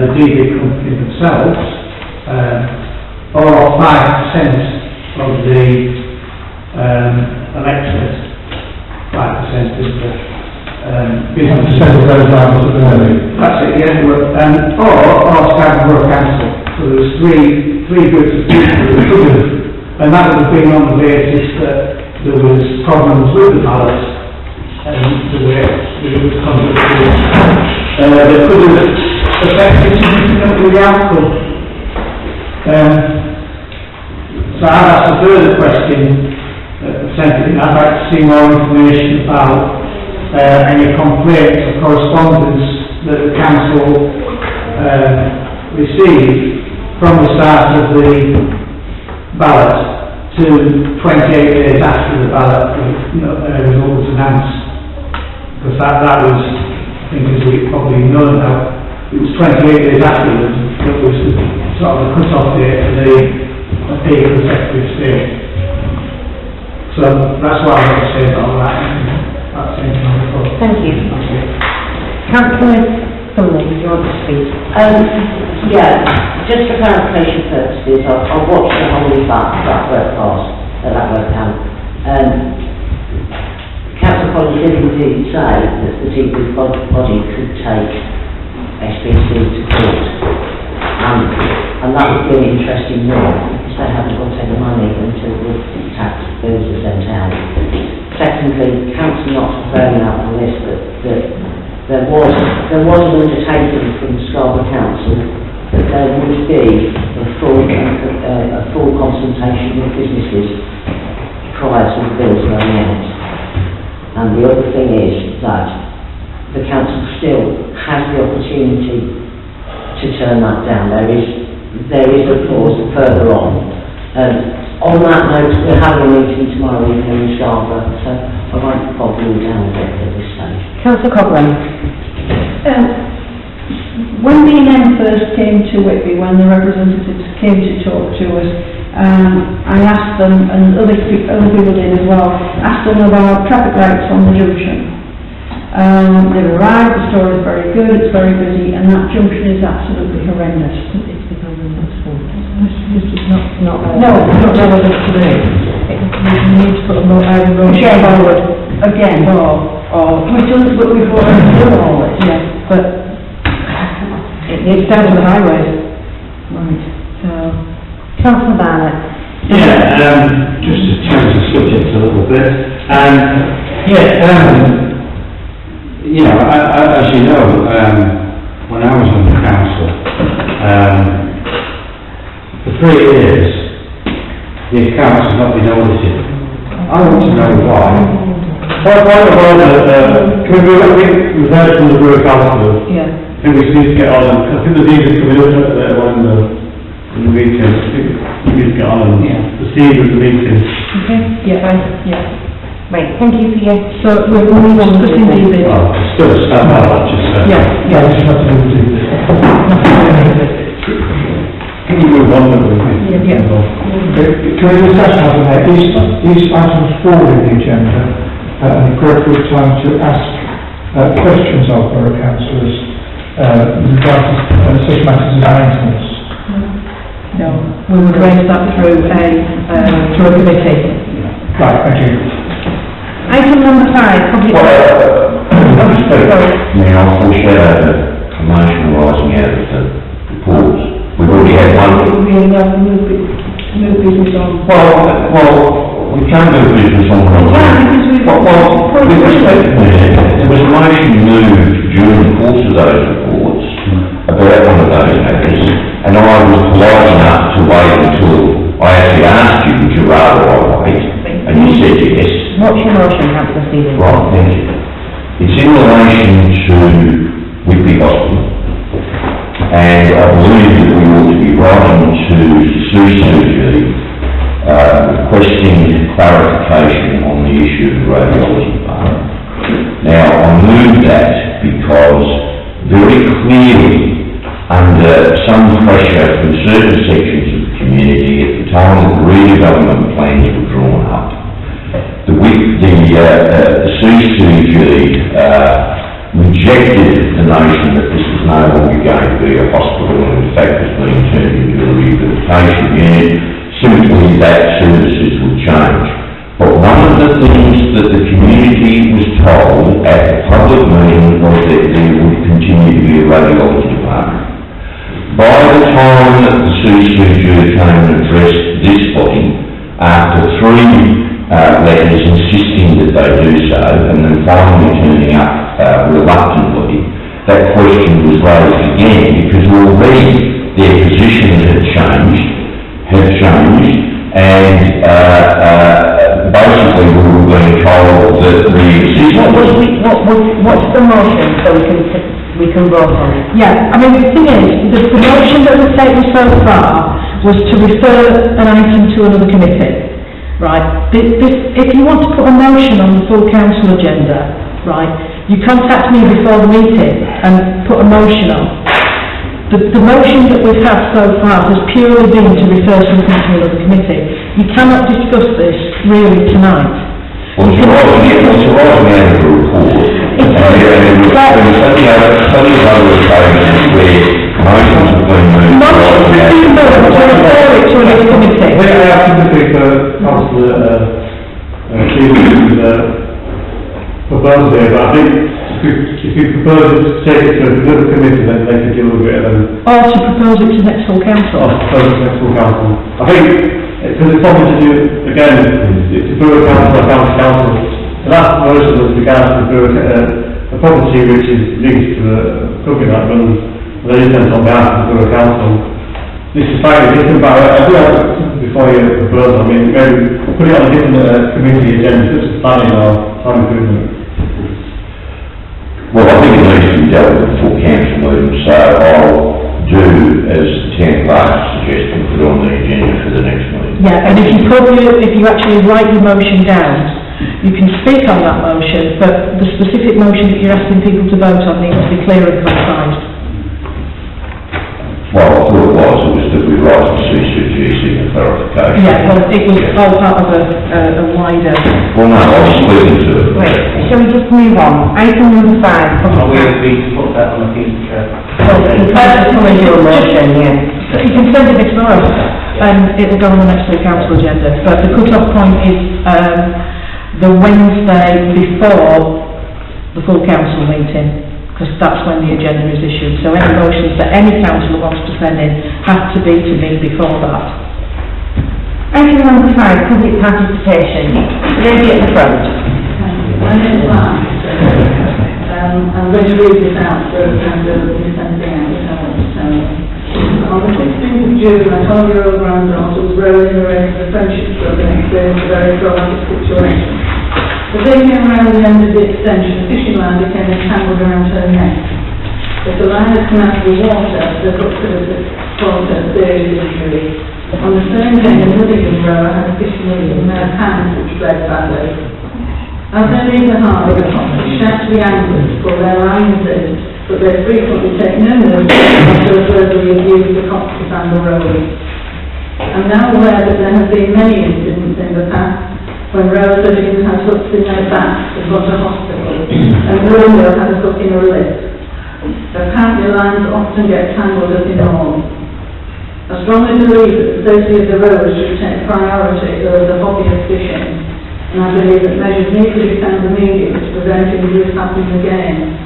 the DB company themselves, or 5% of the electorate, 5% is the business. 5% of those items at the levy. That's it, yeah, or Scarborough Council. So there's three groups of people who could have, and that would have been on the basis that there was problems with the ballots and the way it was conducted. They could have affected significantly the outcome. So I've asked a further question, I'd like to see more information about any complaints or correspondence that the council received from the start of the ballot to 28 days after the ballot result was announced. Because that was, I think as we probably know now, it was 28 days afterwards that was sort of the cut-off date for the appeal to the Secretary of State. So that's what I want to say about that. Thank you. Councillor Cumley, you want to speak? Yeah, just for clarification purposes, I've watched the whole debate that went past, that went down. Councillor Collins did indeed say that the DB body could take SPC to court. And that would be an interesting move, because they haven't got any money until the tax bills are sent out. Secondly, Council Knox was throwing out on the list that there was an undertaking from Scarborough Council that there would be a full consultation with businesses prior to the bills going out. And the other thing is that the council still has the opportunity to turn that down. There is a clause further on. On that note, we're having a meeting tomorrow evening in Scarborough, so I won't bog you down a bit at this stage. Councillor Coglan. When B&M first came to Whitby, when the representatives came to talk to us, I asked them, and other people did as well, asked them about traffic lights on the junction. They've arrived, the store is very good, it's very busy, and that junction is absolutely horrendous. It's the government's fault. This is not relevant today. We need to put a more road forward again, or we've already done all this. Yeah, but it needs down to the highways. Right. So, Councillor Barnett. Yeah, just to change the subject a little bit. You know, as you know, when I was on the council, for 3 years, the accounts have not been audited. I want to know why. We've heard from the Borough Council. Yeah. I think we need to get on, I think the deed is coming up later on in the meeting. I think we need to get on and proceed with the meeting. Okay, yeah. Right, thank you for your... So we'll move on to the DB. Well, still a step out, just Can you move on with the meeting? Yeah. Can we just ask how there is items 4 in the agenda, an appropriate time to ask questions of borough councillors regarding such matters as maintenance? No, we would raise that through a committee. Right, thank you. Item number 5, public... I also share the commotion arising out of the reports. We've already had one. Move business on. Well, we can do business on one. With respect, there was a motion moved during the course of those reports about one of those matters, and I was polite enough to wait until I actually asked you, would you rather I wait? And you said yes. What's your motion, Councillor Stevens? Right, thank you. It's in relation to Whitby Hospital. And I believe that we ought to be writing to CCG requesting clarification on the issue of the radiology department. Now, I move that because very clearly, under some pressure from certain sections of the community at the time that the redevelopment plans were drawn up, the CCG rejected the notion that this was no longer going to be a hospital, and in fact was being turned into a rehabilitation unit, simply that services would change. But one of the things that the community was told at the public meeting was that there would continue to be a radiology department. By the time that the CCG came and addressed this body, after 3 letters insisting that they do so, and then finally turning up reluctantly, that question was raised again, because already their position had changed, and basically we were being told that What's the motion so we can vote on it? Yeah, I mean, the thing is, the motion that was taken so far was to refer an item to another committee, right? If you want to put a motion on the full council agenda, right, you contact me before the meeting and put a motion on. The motion that we've had so far has purely been to refer something to another committee. You cannot discuss this really tonight. Well, it's arising out of a report. And there was plenty of other occasions where motions have been moved. Motions have been moved to refer it to another committee. I think I have sympathy for Councillor Stevens' proposal here, but I think if you propose to take it to another committee, then they can deal with it and... Or to propose it to next full council. Or to propose it to next full council. I think, because it's something to do, again, it's a borough council or county council. The last motion was regards to a property which is linked to a company that runs residence on behalf of the borough council. This is slightly different, but I do have, before you propose, I mean, maybe put it on a different committee agenda, such as planning or time improvement. Well, I think it needs to be dealt with the full council meeting, so I'll do as the town clerk suggested, put it on the agenda for the next meeting. Yeah, and if you actually write your motion down, you can speak on that motion, but the specific motion that you're asking people to vote on needs to be clear and concise. Well, I thought it was that we write the CCG seeking clarification. Yeah, well, it was all part of a wider... Well, no, I was speaking to it. Wait, shall we just move on? Item number 5. We agreed to put that on the piece of paper. So, you can't come and do a motion, yeah. You can send it next tomorrow, and it will go on the next week council agenda. But the cut-off point is the Wednesday before the full council meeting, because that's when the agenda is issued. So any motions that any councillor wants to send in have to be to me before that. Item number 5, public participation. Lady at the front. My name is Mark. I'm going to read this out for kind of something on the 16th of June, my 12-year-old granddaughter was rowing in the race of the friendship club and experienced a very traumatic situation. As they came around the end of the extension, the fishing line became entangled around her neck. As the line had come out of the water, the hook could have caused her serious injury. On the same day, another young rower had a fishing reel in her hand which bled badly. As they leave the harbour, the hoppers shout to the anglers to pull their lines in, but they frequently take no notice until verbally abuse the cops to handle rowing. I'm now aware that there have been many incidents in the past when rowers have even had hooks in their backs and gone to hospital, and Rowing had a hook in her lip. Apparently lines often get tangled as in all. I strongly believe that the safety of the rowers should take priority over the hobby of fishing, and I believe that measures need to be found immediately to prevent this happening again.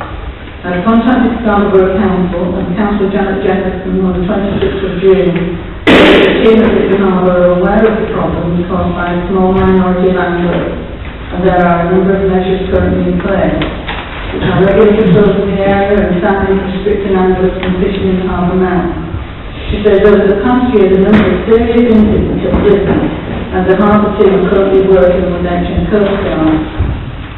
I've contacted Scarborough Council and Councillor Janet Jefferson on the 26th of June. The team at Whitby Harbour are aware of the problems caused by a small minority landlords, and there are a number of measures currently in place, which are regular patrols in the area and standing restricting anglers from fishing in the harbour mouth. She says over the past year the number of serious incidents have risen, and the harbour team are currently working with Ancient Coast Guard.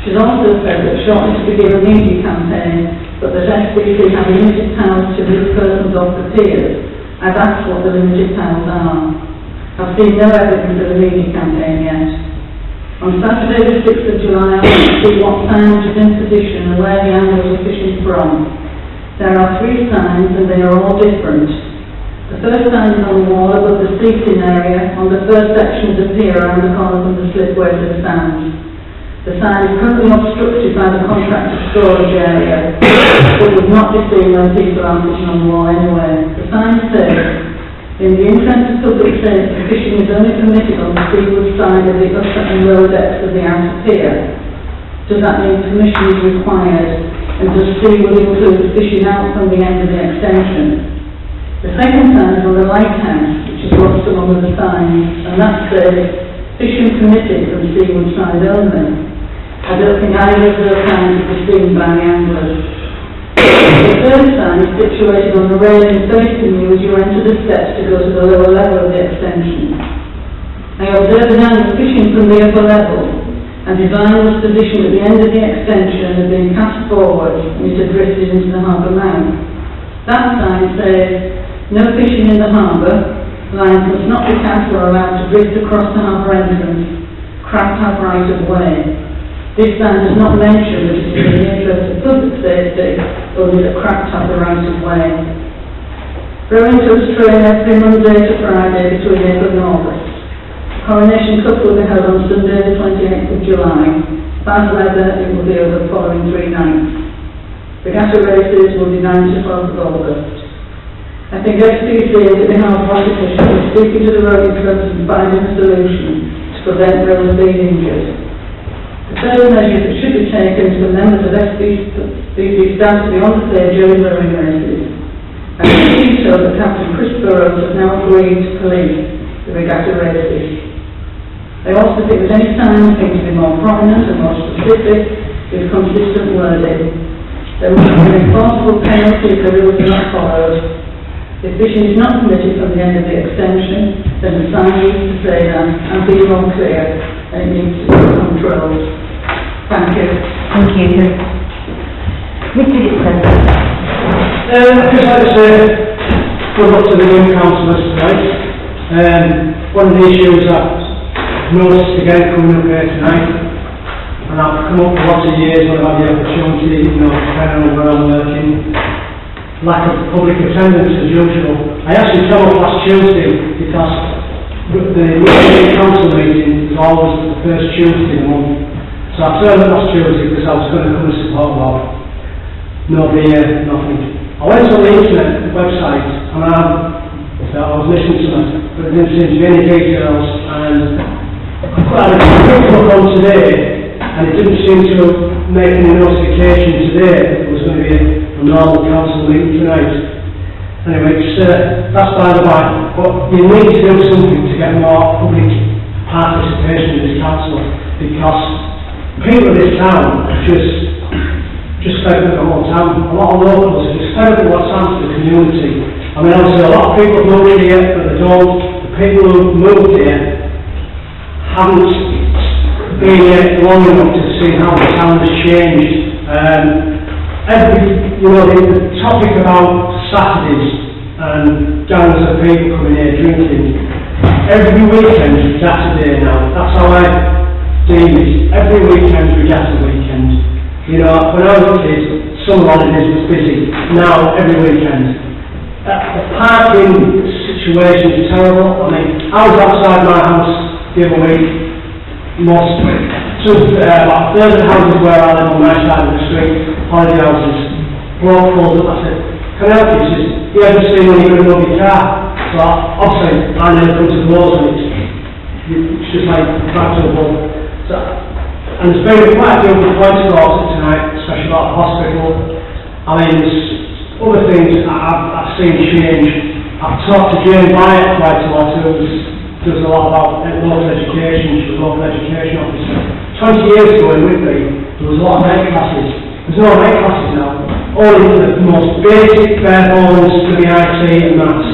She's also said that shortly to begin a media campaign, but that SBC have limited powers to move persons off the piers. I've asked what the limited powers are. I've seen no evidence of a media campaign yet. On Saturday the 6th of July, I went to see what signs was in position and where the anglers were fishing from. There are 3 signs and they are all different. The first sign is on the wall above the seating area on the first section of the pier around the corner from the slipway to the sand. The sign is currently obstructed by the contractor storage area, but would not be seen when people are sitting on the wall anyway. The sign says, in the interest of public safety, fishing is only permitted on the seaward side of the upper and lower decks of the outer pier. Does that mean permission is required? And does seaward include fishing out from the end of the extension? The second sign is on the lighthouse, which is what's along with the signs, and that says, fishing permitted from seaward side only. I don't think either of those signs will be seen by the anglers. The third sign is situated on the railing facing you as you enter the steps to go to the lower level of the extension. I observed an angler fishing from the upper level, and his line was positioned at the end of the extension and had been cast forward, and it had drifted into the harbour mouth. That sign says, no fishing in the harbour, lines must not be cast or allowed to drift across the harbour entrance, craft have right of way. This sign does not mention that it is in the interest of public safety, only that craft have the right of way. Rowing to Australia every Monday to Friday between April and August. Coronation Cup will be held on Sunday the 28th of July. Bad weather, it will be over the following 3 nights. Regatta races will be 9 to 12th of August. I think SPC and the behalf of officers should be speaking to the rowing clubs and finding a solution to prevent rowers being injured. The further measures that should be taken to the members of SPC staff to be on the play during rowing races. I can see so that Captain Chris Burrows has now agreed to police the regatta races. I also think that any time things to be more prominent and more specific with consistent wording. There must be an enforceable penalty if the rules are not followed. If fishing is not permitted from the end of the extension, then the sign needs to say that and be more clear, and it needs to be controlled. Thank you. Thank you. Mr. Dixon. I'd just like to say good luck to the new councillors tonight. One of the issues I've noticed again coming up here tonight, and I've come up for lots of years when I've had the opportunity, depending on where I'm working, lack of public attendance as usual. I actually came up last Tuesday because the council meeting is always the first Tuesday of the month. So I turned up last Tuesday because I was going to come and support Bob. Nobody here, nothing. I went on the internet website and I was listening to it, but there didn't seem to be any details, and I had a quick look on today, and it didn't seem to make any notification today that there was going to be a normal council meeting tonight. Anyway, that's by the by, but you need to do something to get more public participation in this council, because people in this town are just fed up with the whole town. A lot of locals are just fed up with what's happened to the community. I mean, obviously a lot of people have moved here, but they don't. The people who've moved here haven't been here long enough to see how the town has changed. The topic about Saturdays and gangs of people coming here drinking, every weekend is Saturday now. That's how I deem it. Every weekend is Regatta weekend. When I was a kid, summer holidays was busy. Now, every weekend. The parking situation is terrible. I mean, I was outside my house the other week, about a third of the houses where I live on my side of the street, holiday houses, were all pulled up. I said, can I help you? He says, you ever seen when you're going to move your car? So obviously, I never come to blows, and it's just like back to the wall. And there's been quite a few points brought up tonight, especially about the hospital. I mean, there's other things I've seen change. I've talked to Jane Byatt quite a lot, who does a lot about local education. She's a local education officer. 20 years ago in Whitby, there was a lot of night classes. There's no night classes now. Only the most basic, bare bones to the IT and maths.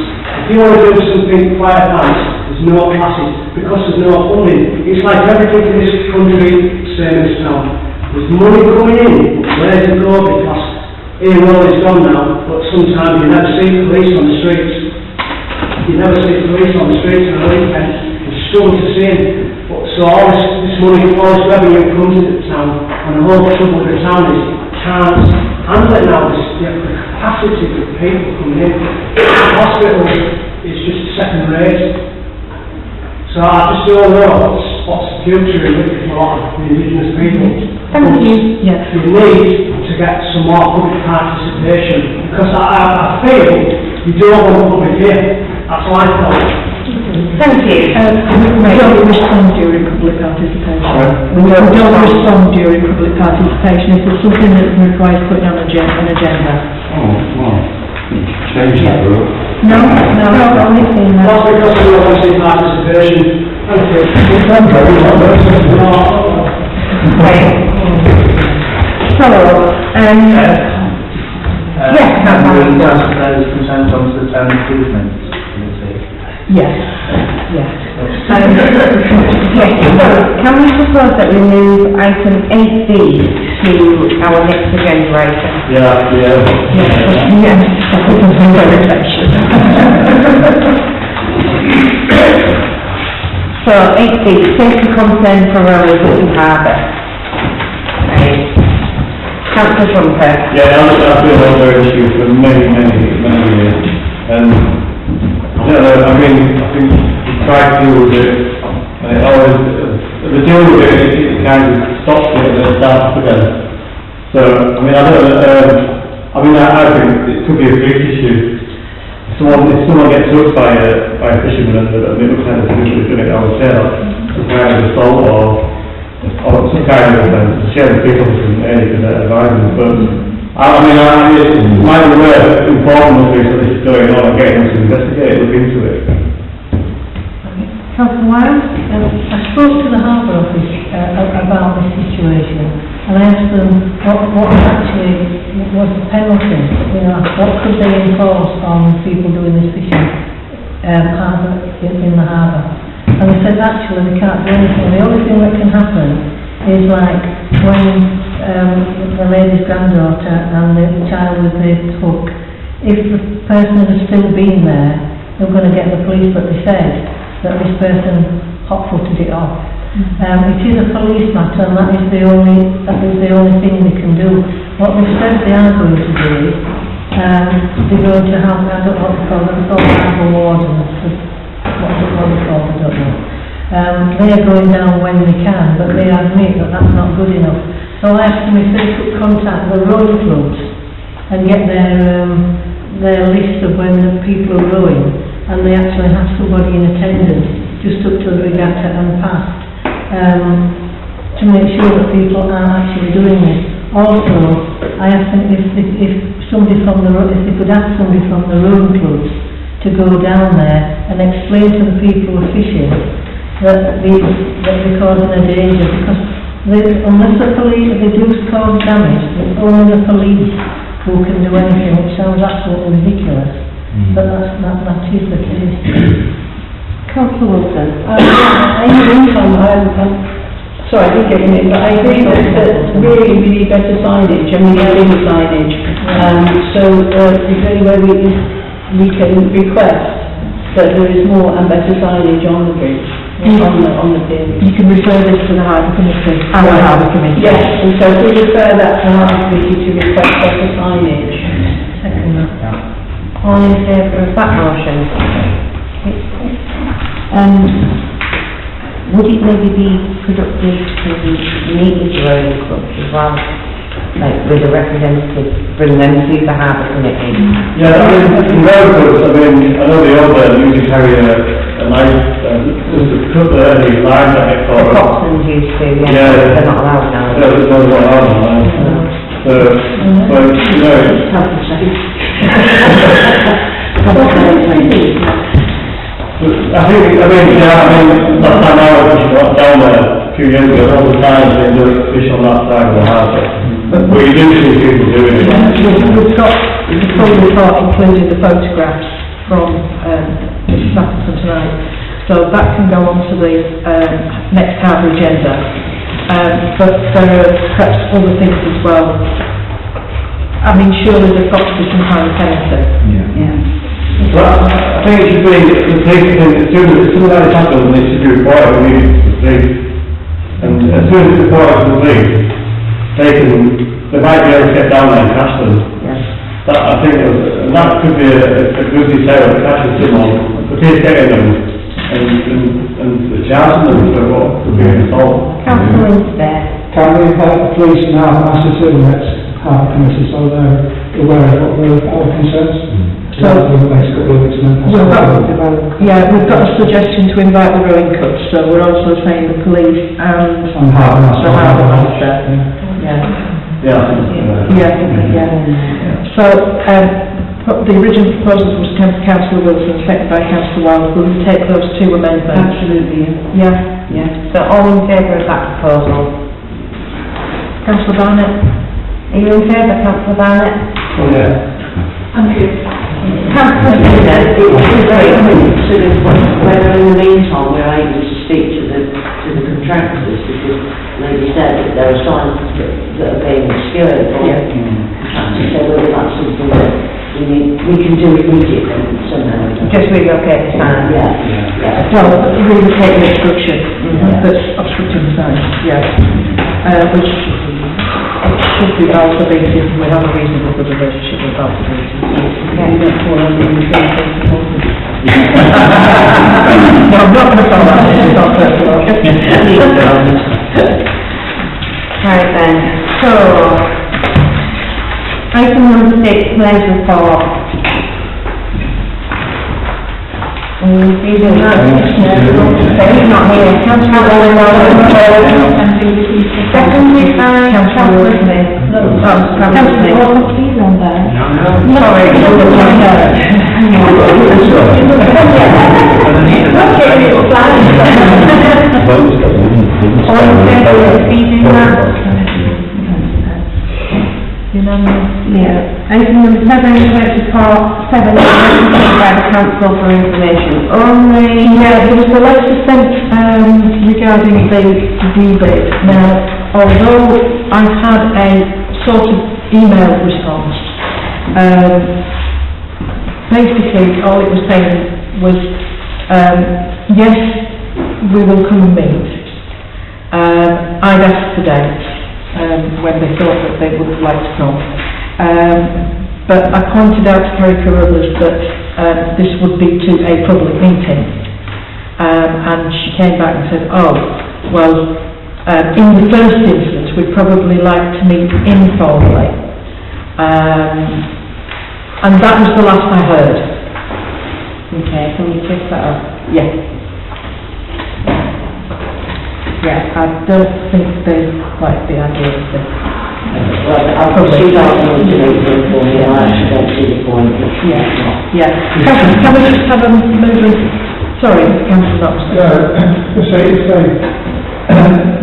If you want to do something quite advanced, there's no classes, because there's no funding. It's like everything in this country, same as town. There's money coming in, but where's it go? Because here road is gone now, but sometimes you never see police on the streets. You never see police on the streets on a weekend. You struggle to see them. But so all this money, all this revenue comes into the town, and the whole trouble with the town is can't handle it now. The capacity of people coming in. The hospital is just second rate. So I just don't know. what's the future in it for a lot of the indigenous people. Thank you. Yeah. We need to get some more public participation, because I feel we don't want public here. That's my point. Thank you. We don't respond during public participation. We don't respond during public participation if there's something that requires putting on an agenda. Oh, well, change that rule. No, only thing that. Not because we want to see participation. Thank you. So, yes, Can we pass those consent on to the town improvement committee? Yes. yes, so can we propose that we move item 8B to our next agenda item? Yeah. Yes. So 8B, safety concern for rowers at the harbour. Councillor Trumper. Yeah, I've been on their issue for many years, and I don't know, I think we try to deal with it, and it always, the deal with it kind of stops it and then starts again. So, I mean, I think it could be a big issue. If someone gets hooked by a fisherman and it looks like the fisherman doing it ourselves, some kind of assault or some kind of sharing people from any of their environment, but it might be worth informing us that this is going on and getting them to investigate, look into it. Councillor Wise? I spoke to the Harbour Office about this situation, and I asked them what actually was the penalty, what could they enforce on people doing this fishing in the harbour. And they said actually they can't do anything. The only thing that can happen is like when the lady's granddaughter and the child with the hook, if the person had still been there, they're going to get the police, but they said that this person hot-footed it off. It is a police matter, and that is the only thing they can do. What they've said they are going to do is they're going to have, I don't know what they call them, harbour wardens, what they call, I don't know. They are going down when they can, but they admit that that's not good enough. So I asked them if they could contact the rowing clubs and get their list of when the people are rowing, and they actually have somebody in attendance just up to the regatta and past, to make sure that people are actually doing this. Also, I asked them if they could ask somebody from the rowing clubs to go down there and explain to the people who are fishing that they're causing a danger, because unless the police, they do cause damage, it's only the police who can do anything, which sounds absolutely ridiculous, but that is the case. Councillor Wilson. I agree, sorry, I didn't get your name, but I agree that really we need better signage, and we need bigger signage. So is there any way we can request that there is more and better signage on the bridge, on the pier? You can refer this to the Harbour Committee. Our Harbour Committee. Yes, and so if we refer that to our committee to request better signage. Second that. All in favour of that motion? Would it maybe be productive to meet with the rowing clubs as well, like with a representative, bring them to the Harbour Committee? Yeah, I know the other usually carry a knife, just to cut the line that they call. The Coxons used to, Yeah. They're not allowed now. Yeah, they're not allowed now. Last time I was down there a few years ago, all the time they do fish on that side of the harbour. But you do see people doing it. We've got the full report including the photographs from Mrs. Matheson tonight, so that can go on to the next harbour agenda. But there are perhaps other things as well. I mean, surely there's got to be some kind of penalty. Yeah. Well, I think it should be the police, as soon as something like this happens, it should be reported immediately to the police. And as soon as it's reported to the police, they might be able to get down there and catch them. Yes. That, I think, that could be a good detail to catch someone. The police getting them, and charging them for what they're being told. Councillor Winstead. Can we invite the police now, master civil next harbour committee, so they're aware of what our concerns? So, the next couple of weeks, and then we've got a suggestion to invite the rowing club, so we're also saying the police and harbour master. the harbour master. So, the original proposal was Councillor Wilson, seconded by Councillor Wilde. Will we take those two amendments? Absolutely, Yeah. yeah. So all in favour of that proposal? Councillor Barnett? Are you in favour, Councillor Barnett? Oh, yeah. Thank you. Councillor Winstead? It's very sort of whether in the meantime we're able to speak to the contractors, because Lady said that there are signs that are being obscured by contractors, so whether that's something that we can do immediately somehow. Just relocate the sign? Yeah. Well, relocate the obstruction, that's obstructing the sign, which should be alphabeted, and we have a reasonable good relationship with alphabeted. No, I'm not going to follow that, it's not personal. Right then, so, item number 6, mayor's report. He's not here. Councillor seconded by Councillor Smith. He's on there. Sorry. All in favour of receiving that? Yeah. Item number 7, purchase report 7, by the council for information only. Yeah, there was a letter sent regarding the debate. Now, although I've had a sort of email response, basically all it was saying was, yes, we will come and meet. I'd asked for dates when they thought that they would like to come. But I pointed out to Carrie Carruthers that this would be to a public meeting. And she came back and said, oh, well, in the first instance, we'd probably like to meet informally. And that was the last I heard. Okay, can we pick that up? Yeah. Yeah, I don't think they like the idea of this. Well, I'll probably like to make it for me, I actually don't see the point. Yeah. Can we just have a movement? Sorry, Councillor Knox. So if they,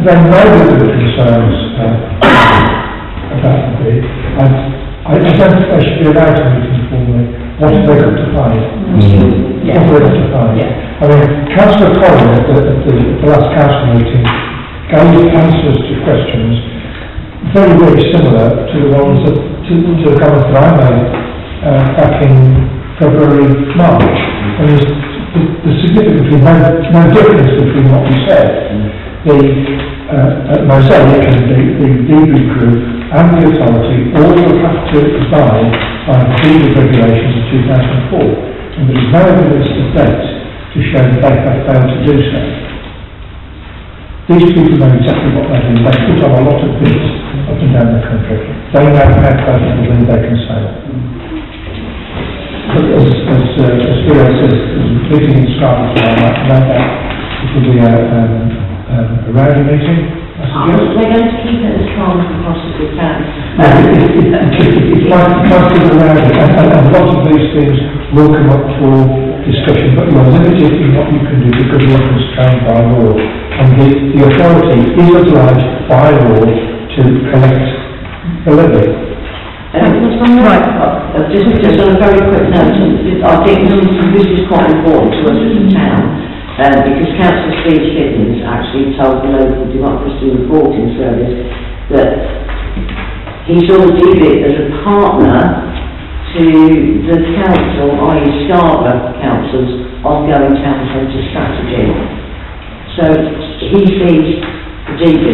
then rather than the concerns about the bid, I don't think they should be allowed to meet informally. What have they got to find? What have they got to find? I mean, Councillor Collin at the last council meeting gave answers to questions very, very similar to the ones that, to the comments that I made back in February, March. And there's significantly no difference between what we said. Myself and the DB group and the authority all will have to abide by the DB regulations of 2004. And there is no evidence to date to show that they have failed to do so. These people know exactly what they do. They put on a lot of bids up and down the country. They know how close to the wind they can sail. But as Theo says, there's a meeting in Scotland tomorrow night, it will be a rowdy meeting, I suggest. We're going to keep it as calm as we possibly can. It's like to rowdy, and a lot of these things will come up for discussion, but you're limited in what you can do because you're constrained by law. And the authority is obliged by law to collect the levy. Right, just on a very quick note, I think this is quite important to us as a town, because Councillor Steve Higgins actually told the local democracy reporting service that he saw the DB as a partner to the council, i.e. Scarborough Council's ongoing town centre strategy. So he sees the DB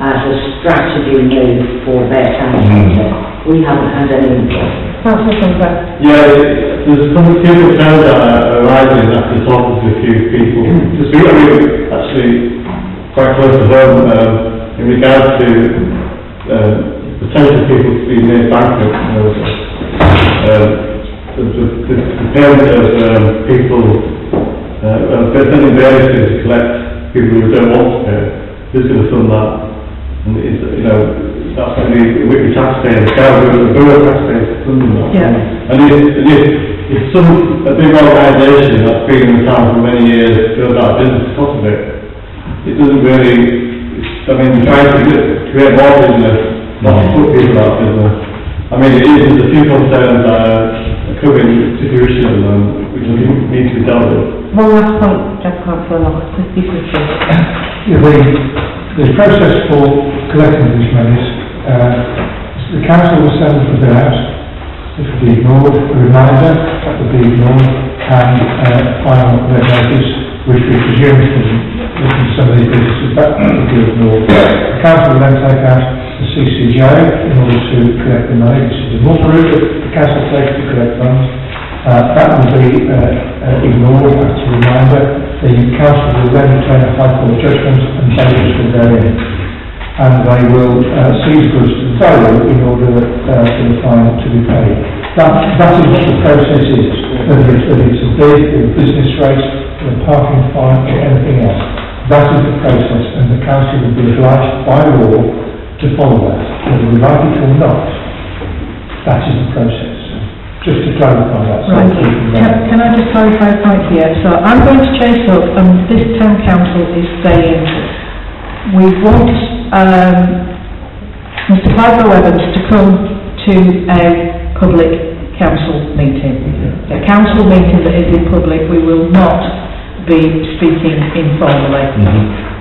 as a strategy move for their town centre. We haven't had any input. Councillor Sinclair. Yeah, there's some few concerns that are arising after talking to a few people. Just actually quite close to home, in regards to, potential people to be made bankrupt, the payment of people, sending various to collect people who don't want to pay, who's going to fund that? And it's, that's going to be the Whitby taxpayers, the borough taxpayers funding that. Yeah. And if a big organisation that's been in the town for many years goes out of business because of it, it doesn't really, trying to create more business, not to put people out of business. There's a few concerns that are coming to fruition at the moment, which I think need to be dealt with. One last point, Jeff Councillor, quickly. The process for collecting these monies, the council will send the bill out, it will be ignored, a reminder, that will be ignored, and final red notice, which we presume from some of these businesses, that will be ignored. The council will then take out the CCJ in order to collect the money. This is the normal route that the council takes to collect funds. That will be ignored as a reminder. The council will then obtain a high court judgment and damages will go in. And they will seize goods to value in order for the fine to be paid. That is what the process is, whether it's a bid or a business race or a parking fine or anything else. That is the process, and the council will be obliged by law to follow that, whether we like it or not. That is the process. Just to clarify that. Right. Can I just clarify a point here? So I'm going to chase up, and this town council is saying we want Mr. Clive Evans to come to a public council meeting. A council meeting that is in public, we will not be speaking informally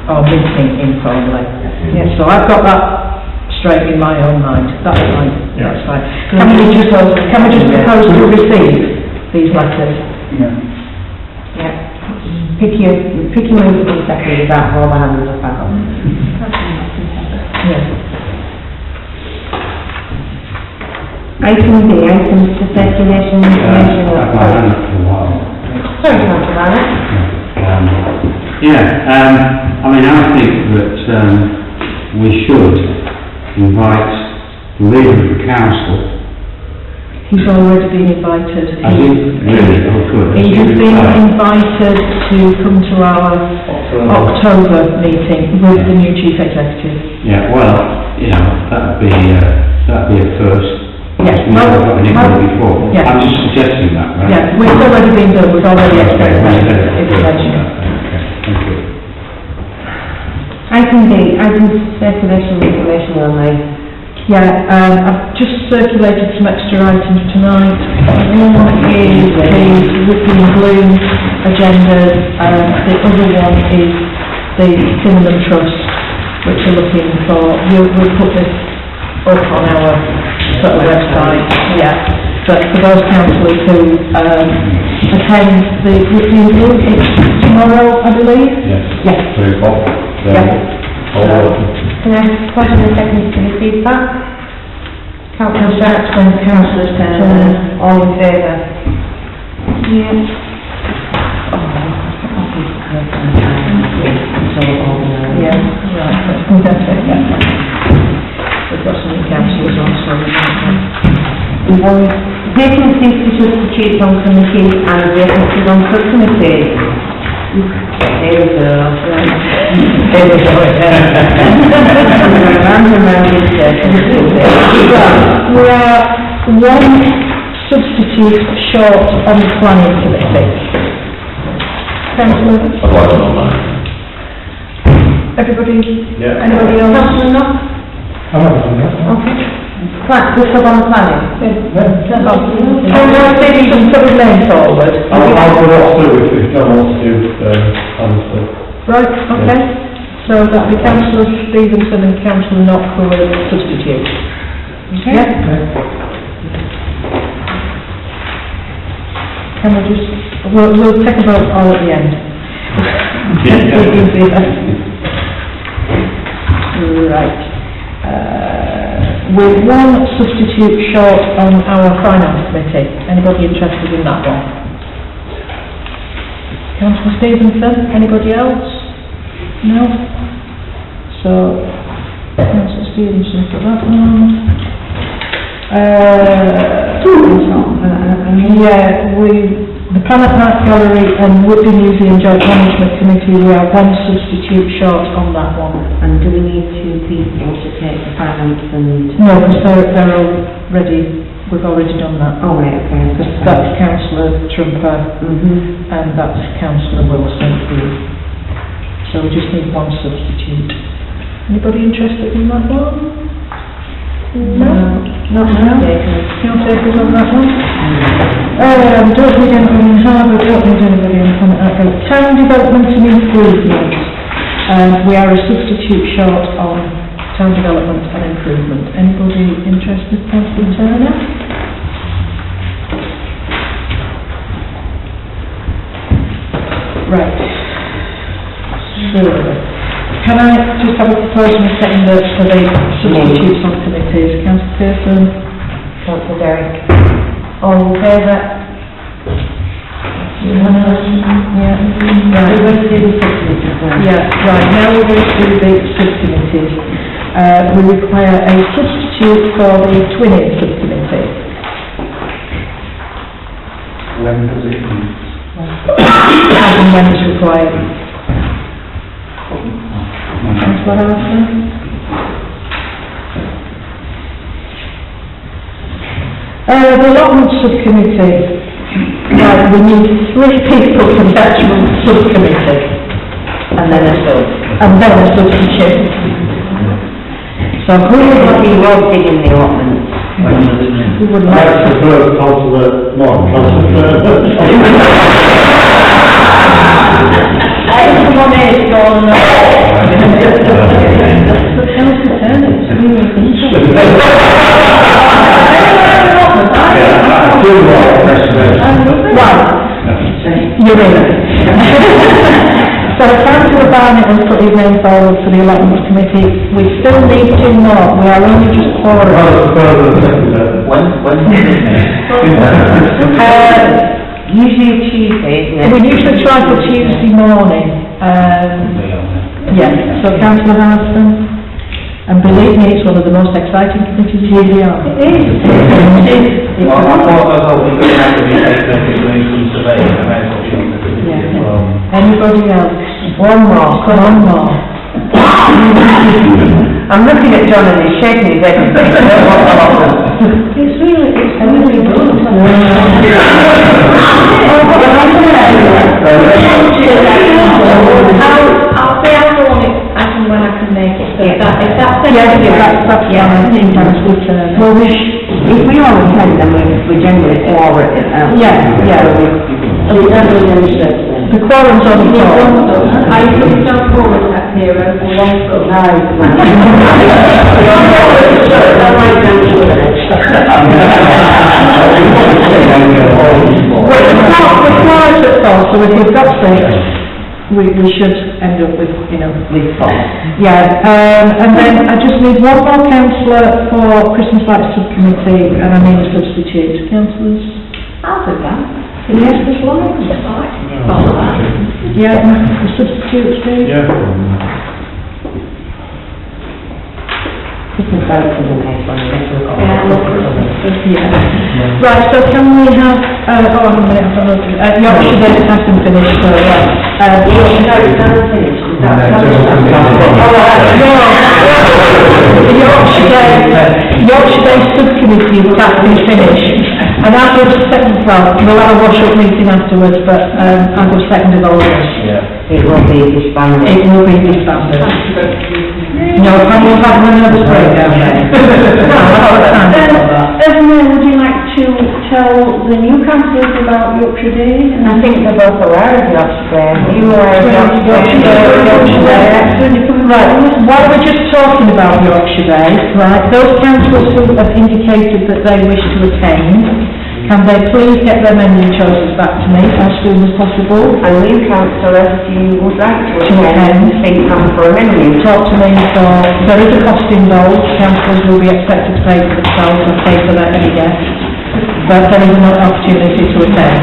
or meeting informally. Yeah, so I've got that straight in my own mind. That's fine. Yeah. That's fine. Can we just propose to receive these letters? Yeah. Pick your moves in second about all the hands up. Yes. Item D, items for circulation information. I've had my hand up for a while. Sorry, Councillor Barnett. I think that we should invite the leader of the council. He's already been invited. I think, really, good. He has been invited to come to our October meeting with the new chief executive. Yeah, that'd be a first. Yes. We've never got anybody before. Yeah. I'm just suggesting that, right? Yeah, it's already been done, we've already expected that information. Okay, thank you. Item D, items for circulation information only. Yeah, I've just circulated some extra items tonight. One is the Whitby and Bloom agenda, the other one is the Cinnamon Trust, which are looking for, we'll put this up on our sort of website, yeah. But for those councillors who attend the Whitby and Bloom, it's tomorrow, I believe? Yes. Yes. 3 o'clock. Yeah. Can I ask question and second to receive that? Councillor Jackson, Councillor Turner. All in favour? Yes. Yeah, right. We've got some councillors also. Vacancies to substitute on committees and vacancies on subcommittees. There we go. There we go. We are one substitute short on the planning committee. Councillor? I'd like to nominate. Everybody? Yeah. Anybody else? Councillor Knox? I'm not doing that. Okay. We're still on the planning? Oh, no, I think you just put his name forward. I'll go off to it if John wants to, honestly. Right, okay. So that'll be Councillor Stevenson and Councillor Knock who will substitute. Okay. Yeah? Can we just, we'll take a vote all at the end. Right. with one substitute short on our finance committee. Anybody interested in that one? Councillor Stevenson, anybody else? No? So, Councillor Stevenson for that one. The Planet Park Gallery and Whitby Museum Joint Management Committee, we have one substitute short on that one. And do we need two people to take the finance and... No, because they're already, we've already done that. Oh, right, okay. Because that's Councillor Trumper and that's Councillor Wilson. So we just need one substitute. Anybody interested in that one? No? Not now? Councillor Akers on that one? Don't need anybody in Harbour, don't need anybody in Planet Park. Town Development and Improvement. We are a substitute short on Town Development and Improvement. Anybody interested, Councillor Turner? Right. So, can I just have a proposal and second for the substitute subcommittees? Councillor Pearson? Councillor Derrick. All in favour? Unanimous? Yeah. Right. We're going to do the subcommittees now. Yeah, right, now we're going to do the subcommittees. We require a substitute for the twinning subcommittee. When does it meet? As and when it's required. Councillor Harrison? The allotment subcommittee. Right, we need 3 people for the actual subcommittee. And then a sub. And then a substitute. So who would be voted in the allotments? Who would like to? Councillor Councillor Everyone is gone. You're in. So Councillor Barnett has put his name forward for the allotment committee. We still need 2 more. We are only just 4. Usually Tuesday, isn't it? We usually try for Tuesday morning. Yeah, so Councillor Harrison, and believe me, it's one of the most exciting committees usually are. It is. Well, I thought we were going to have to be taken doing some surveying, I might as well join the committee as well. Anybody else? One more, come on, more. I'm looking at John and he's shaking his head. It's really good. I'll say I'll go on it as and when I can make it, so if that's Well, if we all attend, then we generally all it out. The quorum's on the floor. I think no quorum up here, and one sub. So if we've got 6, we should end up with, with 4. Yeah, and then I just need 1 more councillor for Christmas Lights Subcommittee, and I need a substitute. Councillors? I'll do that. Yes, this one? Yeah, a substitute, Steve? Yeah. Right, so can we have, hang on a minute, Yorkshire Day hasn't finished, so Yorkshire Day subcommittee will have to be finished. And after the second part, we'll have a wash-up meeting afterwards, but after the 2nd of August. It will be disbanded. It will be disbanded. No, we'll have another breakdown then. Evelyn, would you like to tell the new councillors about Yorkshire Day? I think they're both aware of Yorkshire Day. Are you aware of Yorkshire Day? Right, while we're just talking about Yorkshire Day, right, those councillors who have indicated that they wish to attend, Can they please get their menu choices back to me as soon as possible? And you, councillor, if you would like to attend, think for a menu. Talk to me for, there is a cost involved, councillors will be expected to pay for themselves and pay for their any guests, but there is an opportunity to attend.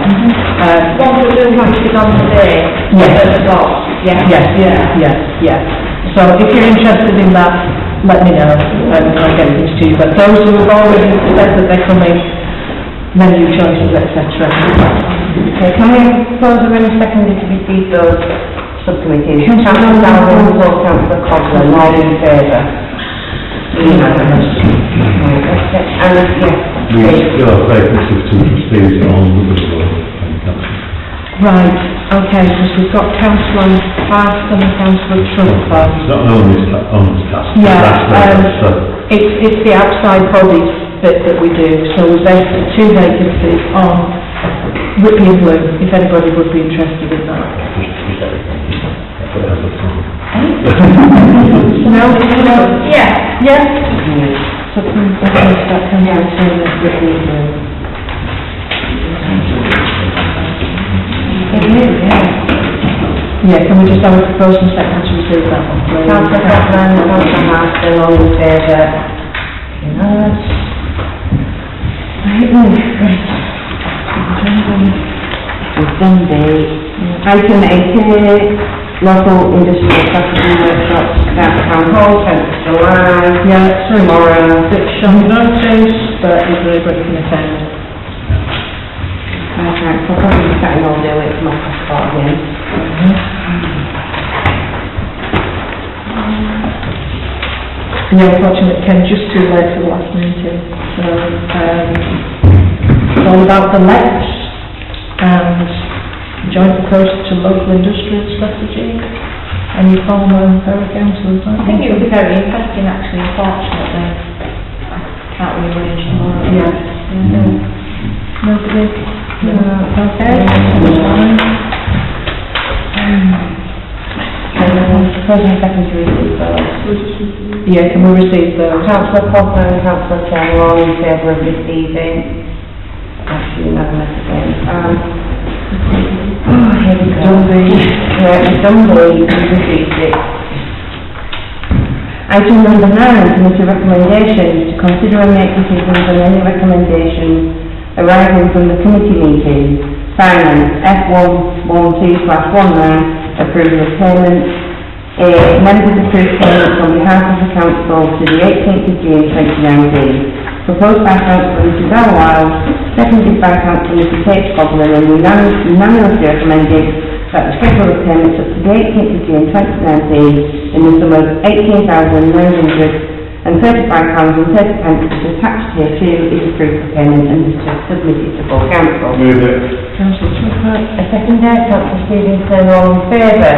What we do have to be done today? Yes. At the door? Yeah. Yes. So if you're interested in that, let me know, and I'll get things to you. But those who have already said that they're coming, menu choices, etc. Okay, can we propose a really seconded to receive those subcommittees? Councillor Darwin, Councillor Coghlan, all in favour? Unanimous. And, yes, We still have vacancies to trustees on Whitby and council. Right, okay, so we've got Councillor Parston and Councillor Trumper. It's not on this task. Yeah, it's the outside bodies bit that we do, so we've basically 2 vacancies on Whitby and Blue, if anybody would be interested in that. No? Yeah. So can we start coming out to Whitby and Blue? Yeah, can we just have a proposal second to receive that one, please? Councillor Coghlan, Councillor Marston, all in favour? Unanimous. We've done the item 88, local industrial strategy workshops, Town Hall, 10th July. Yeah, tomorrow, bit short notice, but everybody can attend. Okay, so I'll probably be sitting all day away from my passport again. Yeah, unfortunately, it came just too late for the last meeting, so, it's all about the LEPs and joint approach to local industrial strategy, and you former borough councillors, I think it would be very interesting actually, unfortunately. I can't really arrange tomorrow. Nobody? Proposing second to receive those. Yeah, can we receive those? Councillor Coghlan and Councillor Taylor, all in favour of receiving. That's unanimous again. Here we go. Dunby, we received it. Item number 9, committee recommendations, to consider and make decisions on any recommendations arising from the committee meeting. Finance, F112/19, approval of payments. Members approve payments on behalf of the council to the 18th of June 2019. Proposed by Councillor Mrs Elwell, seconded by Councillor Mrs H Coghlan, and unanimously recommended that the schedule of payments up to the 18th of June 2019 in the sum of £18,935.30 which is attached here too is approved for payment and is submitted to full council. Move it. Councillor Trumper. A second there, Councillor Stevenson, all in favour?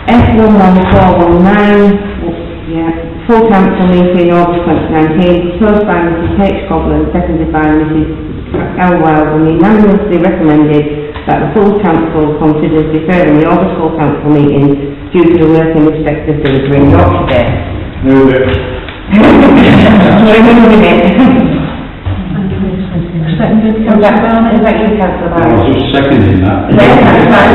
F11419, full council meeting August 2019, proposed by Mrs H Coghlan, seconded by Mrs Elwell, and unanimously recommended that the full council considers deferring the August full council meeting due to the work in respect of delivering Yorkshire Day. Move it. We're moving it. Seconded, Is Councillor Barnett. that you, Councillor I Barnett? was just seconding that. Yes, that's fine.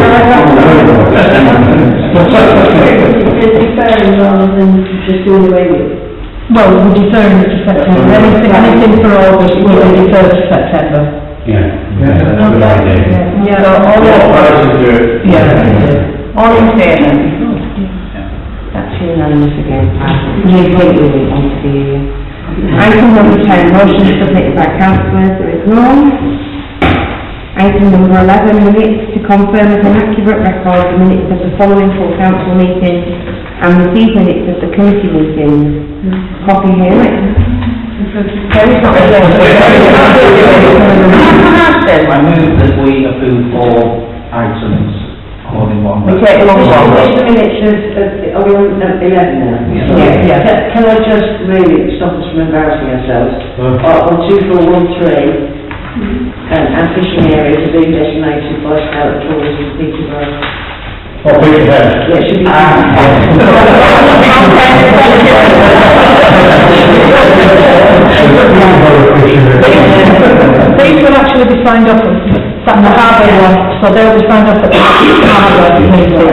Deferring rather than just doing away with it. Well, we're deferring it to September. Anything for August will be deferred to September. So all in favour? That's unanimous again. We want to be here. Item number 10, motion submitted by councillors, there is none. Item number 11, minutes to confirm as an accurate record the minutes of the following full council meeting and receive minutes of the committee meetings. Copy here. I move that we approve all items all in one. We take them all Just one. the minutes are we on 11 now? Yeah. Can I just really stop us from embarrassing ourselves? On 2413, and fishing areas are being designated by Scout Tourism Peterborough. Or Peterhead. Yeah, it should be. These will actually be signed off at the harbour one, so they'll be signed off at the harbour meeting.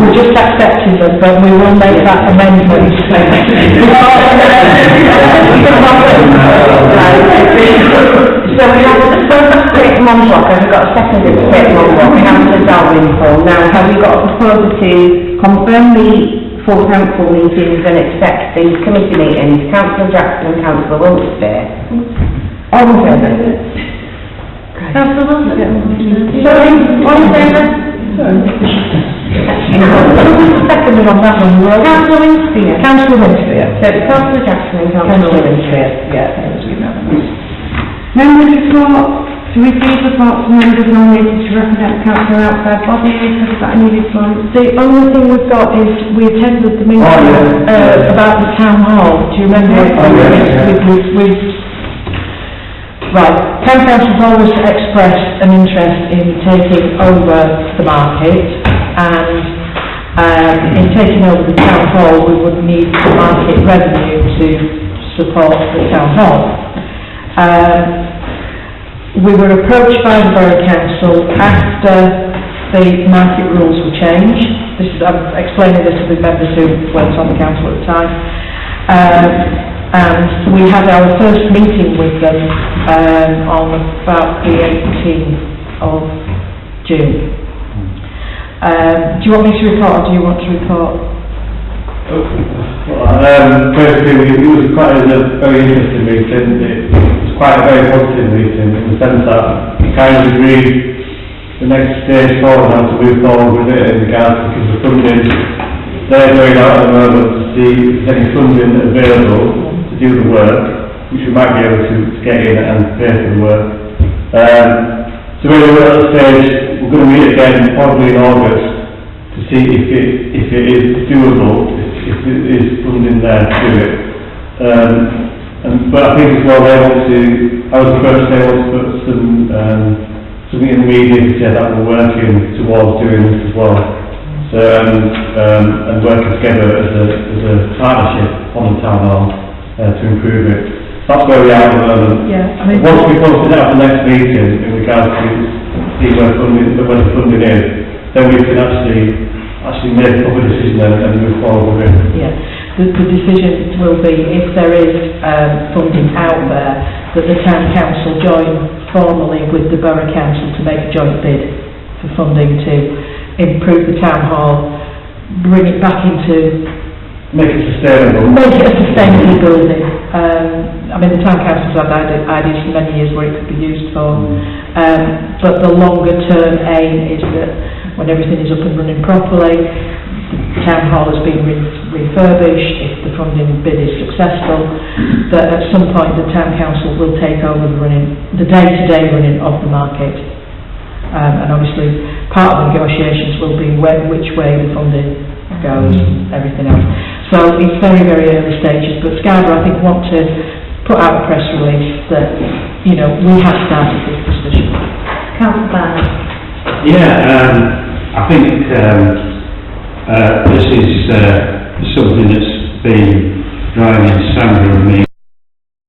We just accepted them, but we will make that amendment. So we have the first quick monologue, have we got a second quick monologue, Councillor Dalrymple. Now, have we got a proposal to confirm the full council meetings and accept the committee meetings? Councillor Jackson and Councillor Wiltshire. All in favour? Councillor Wiltshire? Sorry, all in favour? Seconded on that one, Councillor Wiltshire. Councillor Wiltshire. So it's Councillor Jackson and Councillor Wiltshire. Yeah, thank you. Members report, to receive reports from members nominated to represent council outside bodies, have you got any response? The only thing we've got is, we attended the meeting about the town hall, do you remember? Right, town council's always expressed an interest in taking over the market, and in taking over the town hall, we would need the market revenue to support the town hall. We were approached by the Borough Council after the market rules were changed. I'm explaining this to the members who weren't on the council at the time. And we had our first meeting with them on about the 18th of June. Do you want me to report, or do you want to report? Basically, it was quite a very interesting meeting. It was quite a very positive meeting in the sense that we kind of agreed the next stage forward how to move forward with it in regards to the funding. They're going out at the moment to see if there's any funding available to do the work, which we might be able to get in and pay for the work. So we're at the stage, we're going to meet again probably in August to see if it is doable, if there is funding there to do it. But I think as well they want to, I was approached, they want to put something in the media to say that we're working towards doing this as well. So, and working together as a partnership on the town hall to improve it. That's where we are at the moment. Yeah, I mean, Once we set up the next meeting in regards to see where the funding is, then we can actually make a proper decision and move forward with it. yeah, the decision will be, if there is funding out there, that the town council join formally with the borough council to make a joint bid for funding to improve the town hall, bring it back into... Make it sustainable. Make it a sustainable building. I mean, the town council's had ideas for many years where it could be used for, but the longer term aim is that when everything is up and running properly, the town hall has been refurbished, if the funding bid is successful, that at some point the town council will take over the day-to-day running of the market. And obviously part of the negotiations will be which way the funding goes, everything else. So it's very, very early stages, but Scarborough, I think, want to put out a press release that, you know, we have started this discussion. Councillor Barnett. Yeah, I think this is something that's been driving Sandra and me